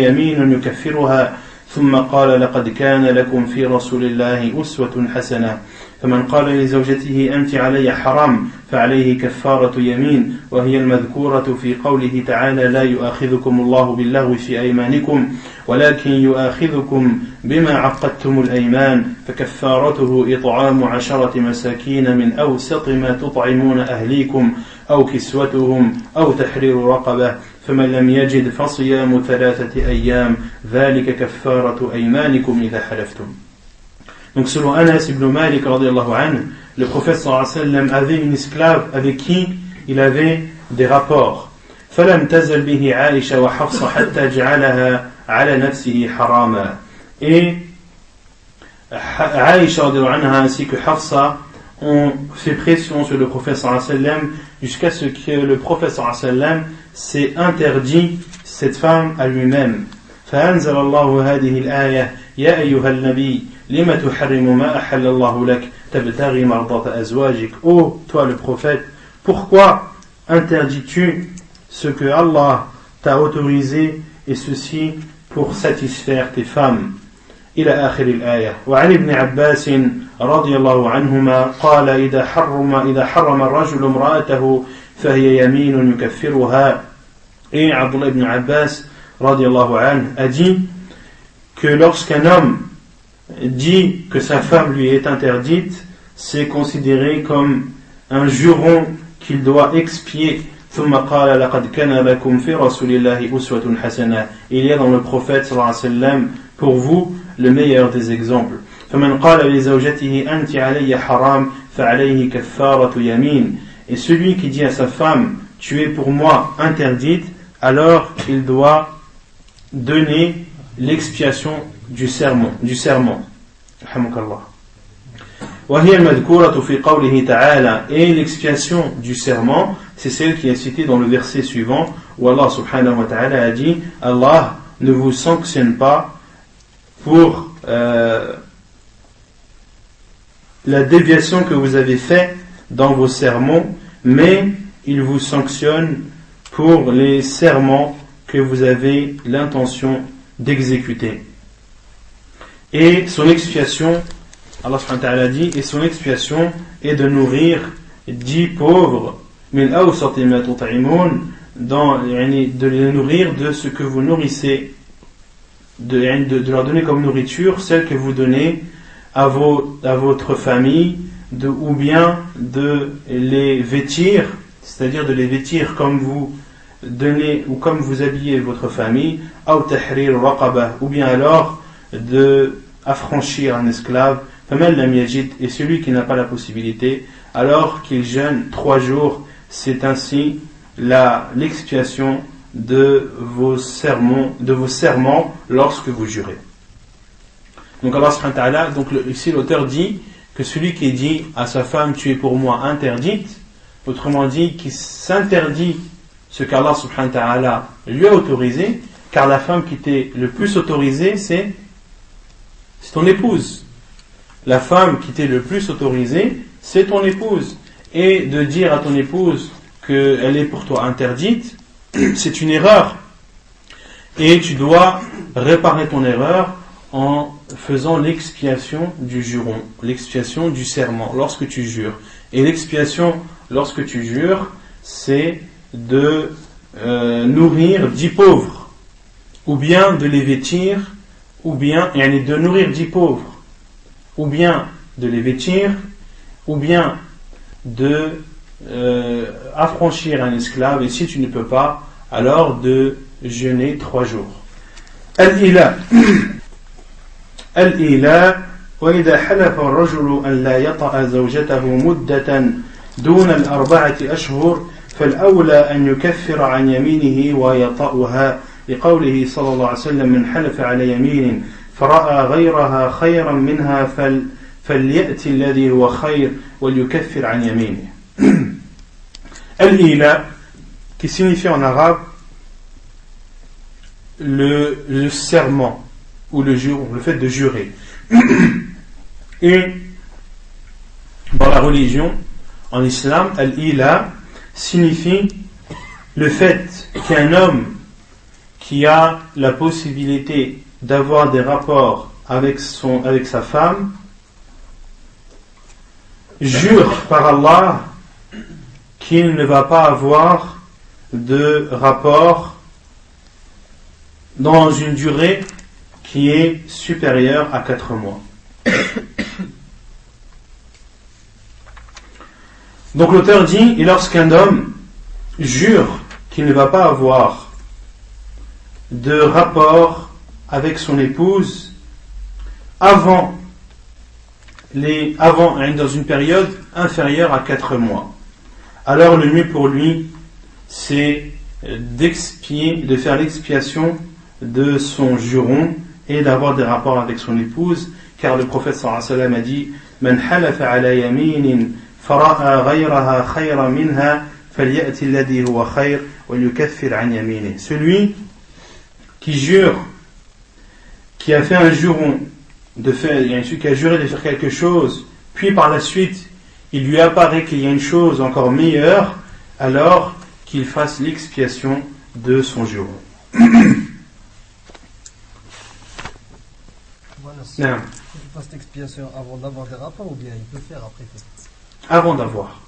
يمين يكفرها ثم قال لقد كان لكم في رسول الله أسوة حسنة فمن قال لزوجته أنت علي حرام فعليه كفارة يمين وهي المذكورة في قوله تعالى لا يؤاخذكم الله باللغو في أيمانكم ولكن يؤاخذكم بما عقدتم الأيمان فكفارته إطعام 10 مساكين من أوسط ما تطعمون أهليكم أو كسوتهم أو تحرير رقبة فمن لم يجد فصيام 3 أيام ذلك كفارة أيمانكم إذا حلفتم. Donc selon Anas ibn Malik radiyallahu anhu, le prophète sallallahu alayhi wa sallam avait une esclave avec qui il avait des rapports. فلم تزل به عائشة وحفصة حتى جعلها على نفسه حراما. Et Aïcha radiyallahu anha ainsi que Hafsa ont fait pression sur le prophète sallallahu alayhi wa sallam jusqu'à ce que le prophète sallallahu alayhi wa sallam s'est interdit cette femme à lui-même. فأنزل الله هذه الآية يا أيها النبي لما تحرم ما أحل الله لك تبتغي مرضاة أزواجك. Ô toi le prophète, pourquoi interdis-tu ce que Allah t'a autorisé et ceci pour satisfaire tes femmes? إلى آخر الآية. وعن ابن عباس رضي الله عنهما قال إذا حرم الرجل امرأته فهي يمين يكفرها. Et Abdullah ibn Abbas radiyallahu anhu a dit que lorsqu'un homme dit que sa femme lui est interdite, c'est considéré comme un juron qu'il doit expier. ثم قال لقد كان لكم في رسول الله أسوة حسنة. Il y a dans le prophète sallallahu alayhi wa sallam pour vous le meilleur des exemples. فمن قال لزوجته أنت علي حرام فعليه كفارة يمين. Et celui qui dit à sa femme tu es pour moi interdite, alors il doit donner l'expiation du serment. وهي المذكورة في قوله تعالى. Et l'expiation du serment, c'est celle qui est citée dans le verset suivant où Allah subhanahu wa ta'ala a dit Allah ne vous sanctionne pas pour la déviation que vous avez faite dans vos sermons, mais il vous sanctionne pour les serments que vous avez l'intention d'exécuter. Et son expiation, Allah subhanahu wa ta'ala dit, et son expiation est de nourrir 10 pauvres, de les nourrir de ce que vous nourrissez, de leur donner comme nourriture celle que vous donnez à votre famille, ou bien de les vêtir, c'est-à-dire de les vêtir comme vous donnez ou comme vous habillez votre famille, ou bien alors de affranchir un esclave, فَمَنْ لَمْ يَجِدْ, et celui qui n'a pas la possibilité, alors qu'il jeûne 3 jours, c'est ainsi l'expiation de vos serments lorsque vous jurez. Donc Allah subhanahu wa ta'ala, donc ici l'auteur dit que celui qui dit à sa femme tu es pour moi interdite, autrement dit qui s'interdit ce qu'Allah subhanahu wa ta'ala lui a autorisé, car la femme qui t'est le plus autorisée c'est ton épouse. La femme qui t'est le plus autorisée c'est ton épouse, et de dire à ton épouse qu'elle est pour toi interdite, c'est une erreur, et tu dois réparer ton erreur en faisant l'expiation du juron, l'expiation du serment lorsque tu jures. Et l'expiation lorsque tu jures, c'est de nourrir 10 pauvres, ou bien de les vêtir, ou bien de nourrir 10 pauvres, ou bien de les vêtir, ou bien de affranchir un esclave, et si tu ne peux pas, alors de jeûner 3 jours. الإيلاء وإذا حلف الرجل أن لا يطأ زوجته مدة دون 4 أشهر فالأولى أن يكفر عن يمينه ويطأها لقوله صلى الله عليه وسلم من حلف على يمين فرأى غيرها خيرا منها فليأتي الذي هو خير وليكفر عن يمينه. Al-Ila, qui signifie en arabe le serment ou le juron, le fait de jurer. Et dans la religion, en islam, Al-Ila signifie le fait qu'un homme qui a la possibilité d'avoir des rapports avec sa femme jure par Allah qu'il ne va pas avoir de rapport dans une durée qui est supérieure à 4 mois. Donc l'auteur dit, et lorsqu'un homme jure qu'il ne va pas avoir de rapport avec son épouse avant dans une période inférieure à 4 mois, alors le mieux pour lui c'est de faire l'expiation de son juron et d'avoir des rapports avec son épouse, car le prophète sallallahu alayhi wa sallam a dit Man halafa ala yaminin fara'a ghayraha khayra minha falyati alladhi huwa khayr wa yukaffir an yaminihi. Celui qui jure, qui a fait un juron qui a juré de faire quelque chose, puis par la suite il lui apparaît qu'il y a une chose encore meilleure, alors qu'il fasse l'expiation de son juron. Voilà, si il fasse l'expiation avant d'avoir des rapports, ou bien il peut faire après? Avant d'avoir.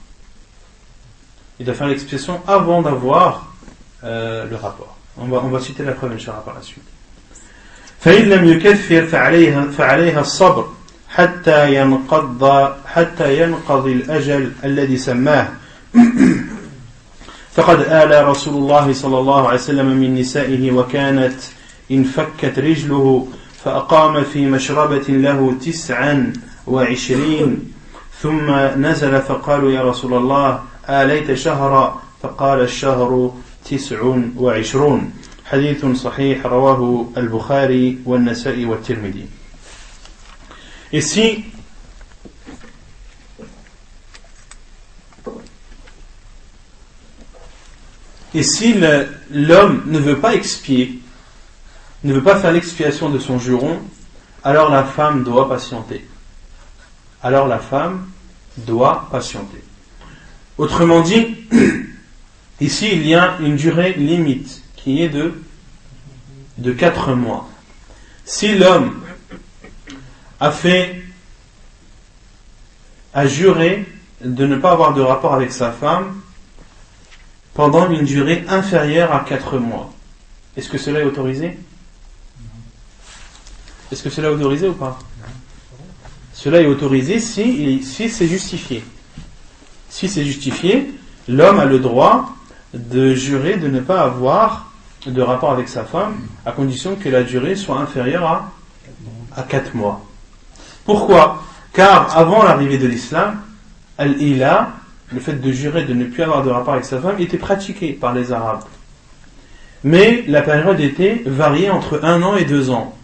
Il doit faire l'expiation avant d'avoir le rapport. On va citer la preuve, Inch'Allah, par la suite. فإن لم يكفر فعليها الصبر حتى ينقضي الأجل الذي سماه فقد آل رسول الله صلى الله عليه وسلم من نسائه وكانت انفكت رجله فأقام في مشربة له 29 ثم نزل فقالوا يا رسول الله آليت شهرا فقال الشهر 29 حديث صحيح رواه البخاري والنسائي والترمذي. Ici, l'homme ne veut pas expier, ne veut pas faire l'expiation de son juron, alors la femme doit patienter. Autrement dit, ici il y a une durée limite qui est de 4 mois. Si l'homme a juré de ne pas avoir de rapport avec sa femme pendant une durée inférieure à 4 mois, est-ce que cela est autorisé? Est-ce que cela est autorisé ou pas? Cela est autorisé si c'est justifié. Si c'est justifié, l'homme a le droit de jurer de ne pas avoir de rapport avec sa femme, à condition que la durée soit inférieure à 4 mois. Pourquoi? Car avant l'arrivée de l'islam, al-ila, le fait de jurer de ne plus avoir de rapport avec sa femme, était pratiqué par les Arabes. Mais la période était variée entre 1 an et 2 ans.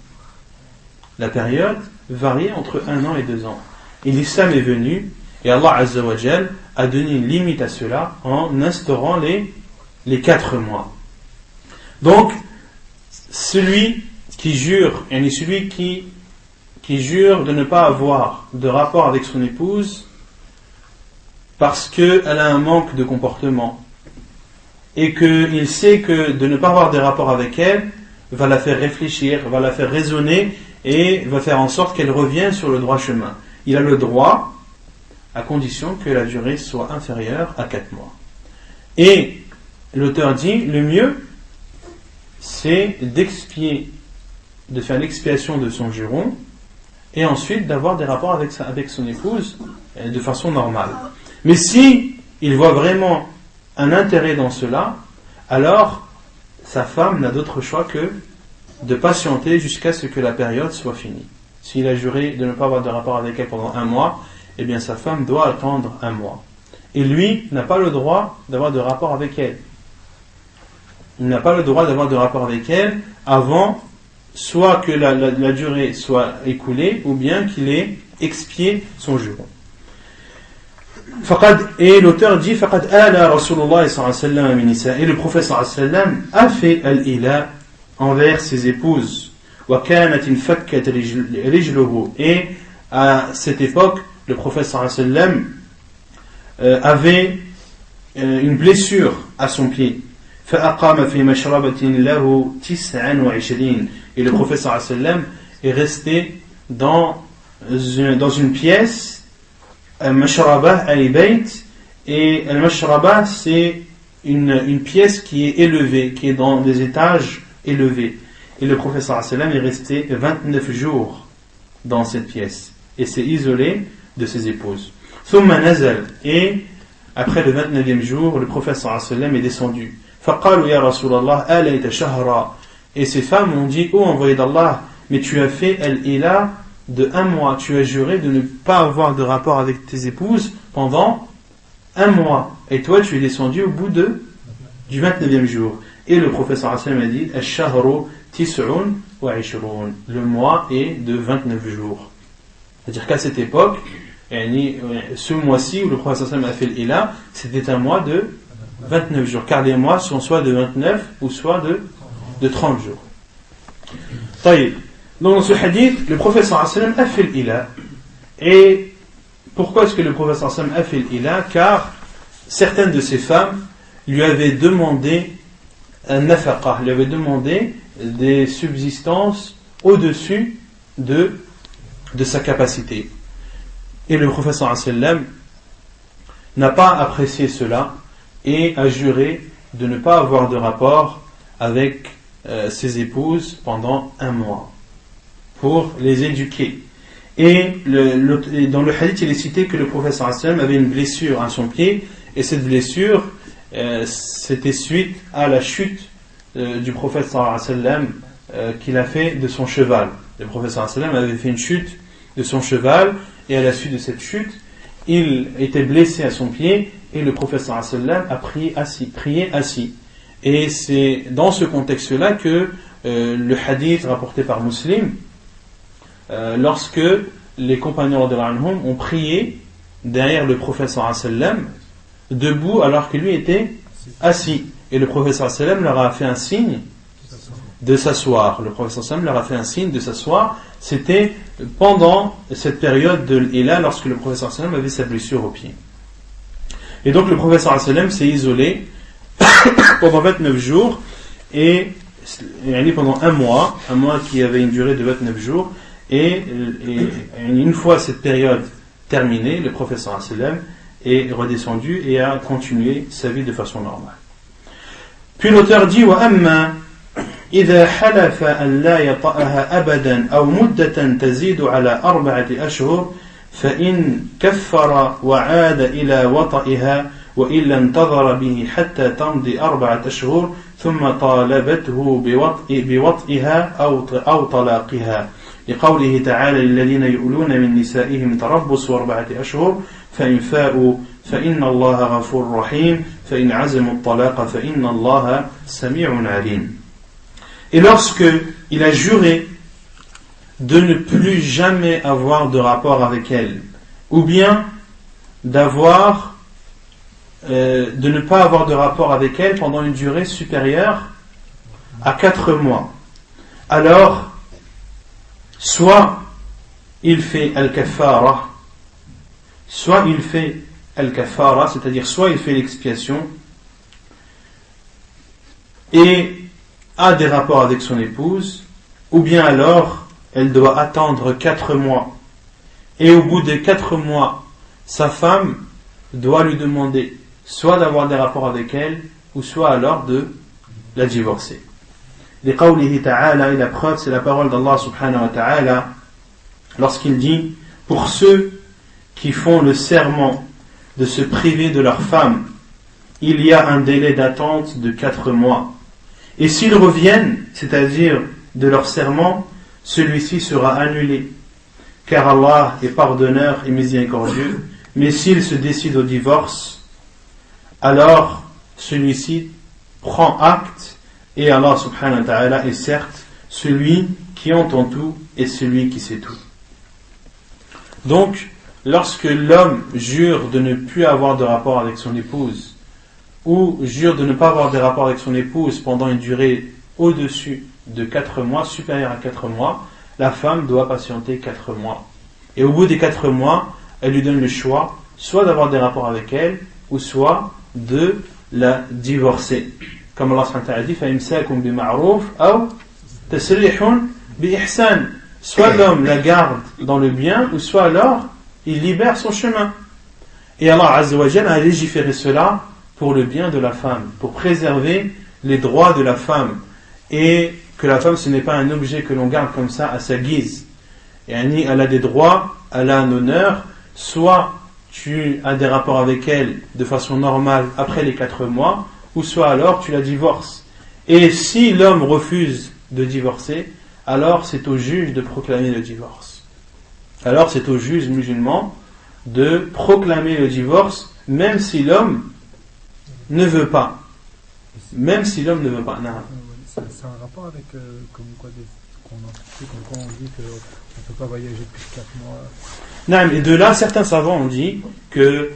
La période variait entre 1 an et 2 ans. Et l'islam est venu, et Allah Azza wa Jal a donné une limite à cela en instaurant les 4 mois. Donc, celui qui jure, et celui qui jure de ne pas avoir de rapport avec son épouse parce qu'elle a un manque de comportement et qu'il sait que de ne pas avoir de rapport avec elle va la faire réfléchir, va la faire raisonner et va faire en sorte qu'elle revienne sur le droit chemin. Il a le droit à condition que la durée soit inférieure à 4 mois. Et l'auteur dit, le mieux c'est d'expier, de faire l'expiation de son juron et ensuite d'avoir des rapports avec son épouse de façon normale. Mais si il voit vraiment un intérêt dans cela, alors sa femme n'a d'autre choix que de patienter jusqu'à ce que la période soit finie. S'il a juré de ne pas avoir de rapport avec elle pendant 1 mois, eh bien sa femme doit attendre 1 mois. Et lui n'a pas le droit d'avoir de rapport avec elle. Il n'a pas le droit d'avoir de rapport avec elle avant soit que la durée soit écoulée ou bien qu'il ait expié son juron. Et l'auteur dit فَقَدْ آلَى رَسُولُ اللَّهِ صَلَّى اللَّهُ عَلَيْهِ وسلم من نساء. Et le prophète صلى الله عليه وسلم a fait al-ila envers ses épouses. وَكَانَتْ انْفَكَّتْ رِجْلُهُ. Et à cette époque, le prophète صلى الله عليه وسلم avait une blessure à son pied. فأقام في مشربة له 29. Et le prophète صلى الله عليه وسلم est resté dans une pièce, al-mashraba al-bayt, et al-mashraba c'est une pièce qui est élevée, qui est dans des étages élevés. Et le prophète صلى الله عليه وسلم est resté 29 jours dans cette pièce et s'est isolé de ses épouses. ثم نزل. Et après le 29e jour, le prophète صلى الله عليه وسلم est descendu. فقالوا يا رسول الله آليت شهرا. Et ces femmes ont dit, ô envoyé d'Allah, mais tu as fait al-ila de 1 mois, tu as juré de ne pas avoir de rapport avec tes épouses pendant 1 mois, et toi tu es descendu au bout du 29e jour. Et le prophète sallallahu alayhi wa sallam a dit al-shahru tis'un wa 'ishrun, le mois est de 29 jours. C'est-à-dire qu'à cette époque, ce mois-ci où le prophète sallallahu alayhi wa sallam a fait l'ila, c'était un mois de 29 jours, car les mois sont soit de 29 ou soit de 30 jours. Donc dans ce hadith, le prophète sallallahu alayhi wa sallam a fait l'ila. Et pourquoi est-ce que le prophète sallallahu alayhi wa sallam a fait l'ila? Car certaines de ces femmes lui avaient demandé un nafaqa, lui avaient demandé des subsistances au-dessus de sa capacité. Et le prophète sallallahu alayhi wa sallam n'a pas apprécié cela et a juré de ne pas avoir de rapport avec ses épouses pendant 1 mois pour les éduquer. Et dans le hadith il est cité que le prophète sallallahu alayhi wa sallam avait une blessure à son pied, et cette blessure c'était suite à la chute du prophète sallallahu alayhi wa sallam qu'il a fait de son cheval. Le prophète sallallahu alayhi wa sallam avait fait une chute de son cheval, et à la suite de cette chute il était blessé à son pied, et le prophète sallallahu alayhi wa sallam a prié assis. Et c'est dans ce contexte-là que le hadith rapporté par Muslim, lorsque les compagnons de l'anhum ont prié derrière le prophète sallallahu alayhi wa sallam, debout alors que lui était assis, et le prophète sallallahu alayhi wa sallam leur a fait un signe de s'asseoir. Le prophète sallallahu alayhi wa sallam leur a fait un signe de s'asseoir. C'était pendant cette période de l'ila, lorsque le prophète sallallahu alayhi wa sallam avait sa blessure au pied. Et donc le prophète sallallahu alayhi wa sallam s'est isolé pendant 29 jours, et pendant 1 mois qui avait une durée de 29 jours, et une fois cette période terminée, le prophète sallallahu alayhi wa sallam est redescendu et a continué sa vie de façon normale. Puis l'auteur dit وَأَمَّا إِذَا حَلَفَ أَنْ لَا يَطَأَهَا أَبَدًا أَوْ مُدَّةً تَزِيدُ عَلَى 4 أشهر فإن كفر وعاد إلى وطئها وإلا انتظر به حتى تمضي 4 أشهر ثم طالبته بوطئها أو طلاقها. لقوله تعالى للذين يؤلون من نسائهم تربص 4 أشهر فإن فاءوا فإن الله غفور رحيم فإن عزموا الطلاق فإن الله سميع عليم. Et lorsque il a juré de ne plus jamais avoir de rapport avec elle, ou bien de ne pas avoir de rapport avec elle pendant une durée supérieure à 4 mois, alors soit il fait al-kafara, c'est-à-dire soit il fait l'expiation et a des rapports avec son épouse, ou bien alors elle doit attendre 4 mois, et au bout des 4 mois sa femme doit lui demander soit d'avoir des rapports avec elle, ou soit alors de la divorcer. لقوله تعالى, et la preuve c'est la parole d'Allah subhanahu wa ta'ala lorsqu'il dit: pour ceux qui font le serment de se priver de leur femme, il y a un délai d'attente de 4 mois, et s'ils reviennent, c'est-à-dire de leur serment, celui-ci sera annulé, car Allah est pardonneur et miséricordieux. Mais s'ils se décident au divorce, alors celui-ci prend acte, et Allah subhanahu wa ta'ala est certes celui qui entend tout et celui qui sait tout. Donc, lorsque l'homme jure de ne plus avoir de rapport avec son épouse, ou jure de ne pas avoir de rapport avec son épouse pendant une durée au-dessus de 4 mois, supérieure à 4 mois, la femme doit patienter 4 mois. Et au bout des 4 mois, elle lui donne le choix, soit d'avoir des rapports avec elle, ou soit de la divorcer. Comme Allah subhanahu wa ta'ala dit, فَإِمْسَاكُمْ بِمَعْرُوفٍ أَوْ تَسْرِيحٌ بِإِحْسَانٍ. Soit l'homme la garde dans le bien, ou soit alors il libère son chemin. Et Allah Azza wa Jalla a légiféré cela pour le bien de la femme, pour préserver les droits de la femme, et que la femme ce n'est pas un objet que l'on garde comme ça à sa guise. Et elle a des droits, elle a un honneur, soit tu as des rapports avec elle de façon normale après les 4 mois, ou soit alors tu la divorces. Et si l'homme refuse de divorcer, alors c'est au juge de proclamer le divorce. Alors c'est au juge musulman de proclamer le divorce, même si l'homme ne veut pas. Même si l'homme ne veut pas. Non. C'est un rapport avec comme quoi on dit qu'on ne peut pas voyager plus de 4 mois. Non, et de là, certains savants ont dit que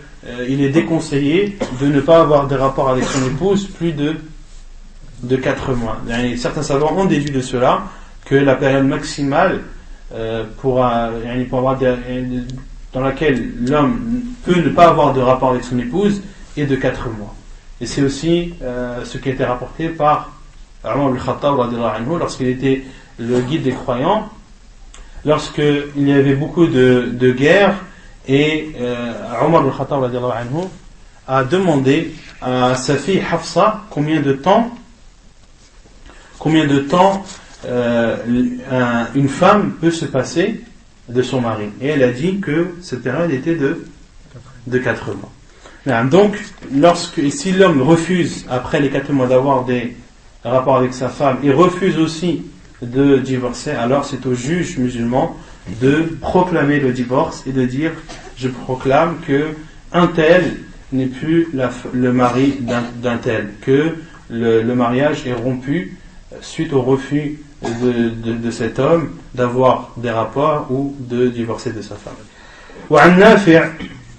il est déconseillé de ne pas avoir de rapport avec son épouse plus de 4 mois. Et certains savants ont déduit de cela que la période maximale pour avoir dans laquelle l'homme peut ne pas avoir de rapport avec son épouse est de 4 mois. Et c'est aussi ce qui a été rapporté par Omar ibn Khattab lorsqu'il était le guide des croyants, lorsqu'il y avait beaucoup de guerres, et Omar ibn Khattab a demandé à sa fille Hafsa combien de temps une femme peut se passer de son mari, et elle a dit que cette période était de 4 mois. Donc, si l'homme refuse après les 4 mois d'avoir des rapports avec sa femme et refuse aussi de divorcer, alors c'est au juge musulman de proclamer le divorce et de dire: je proclame que un tel n'est plus le mari d'un tel, que le mariage est rompu suite au refus de cet homme d'avoir des rapports ou de divorcer de sa femme. وعن نافع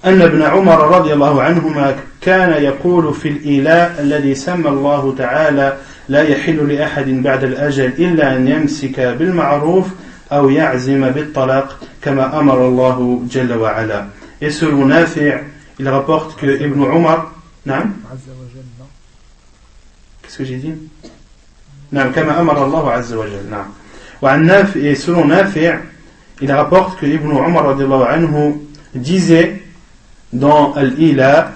أن ابن عمر رضي الله عنهما كان يقول في الإيلاء الذي سمى الله تعالى لا يحل لأحد بعد الأجل إلا أن يمسك بالمعروف أو يعزم بالطلاق كما أمر الله جل وعلا. Et selon Nafi', il rapporte que Ibn Umar, qu'est-ce que j'ai dit? كما أمر الله عز وجل. نعم. وعن نافع, et selon Nafi', il rapporte que Ibn Umar رضي الله عنه disait dans Al-Ila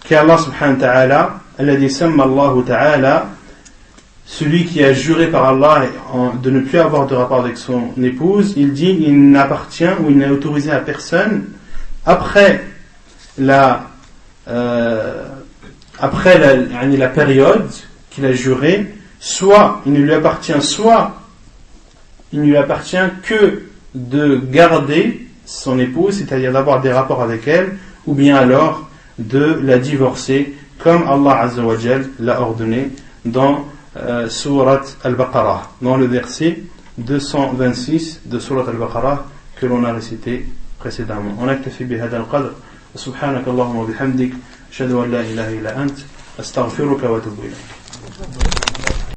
qu'Allah subhanahu wa ta'ala, alladhi samma Allah ta'ala, celui qui a juré par Allah de ne plus avoir de rapport avec son épouse, il dit: il n'appartient ou il n'est autorisé à personne après la période qu'il a juré, soit il ne lui appartient soit il ne lui appartient que de garder son épouse, c'est-à-dire d'avoir des rapports avec elle, ou bien alors de la divorcer, comme Allah Azza wa Jal l'a ordonné dans Surat Al-Baqarah, dans le verset 226 de Surat Al-Baqarah que l'on a récité précédemment. On aktafi bihada al-qadr. Subhanak Allahumma bihamdik. Ashhadu an la ilaha illa ant. Astaghfiruka wa atubu ilayk.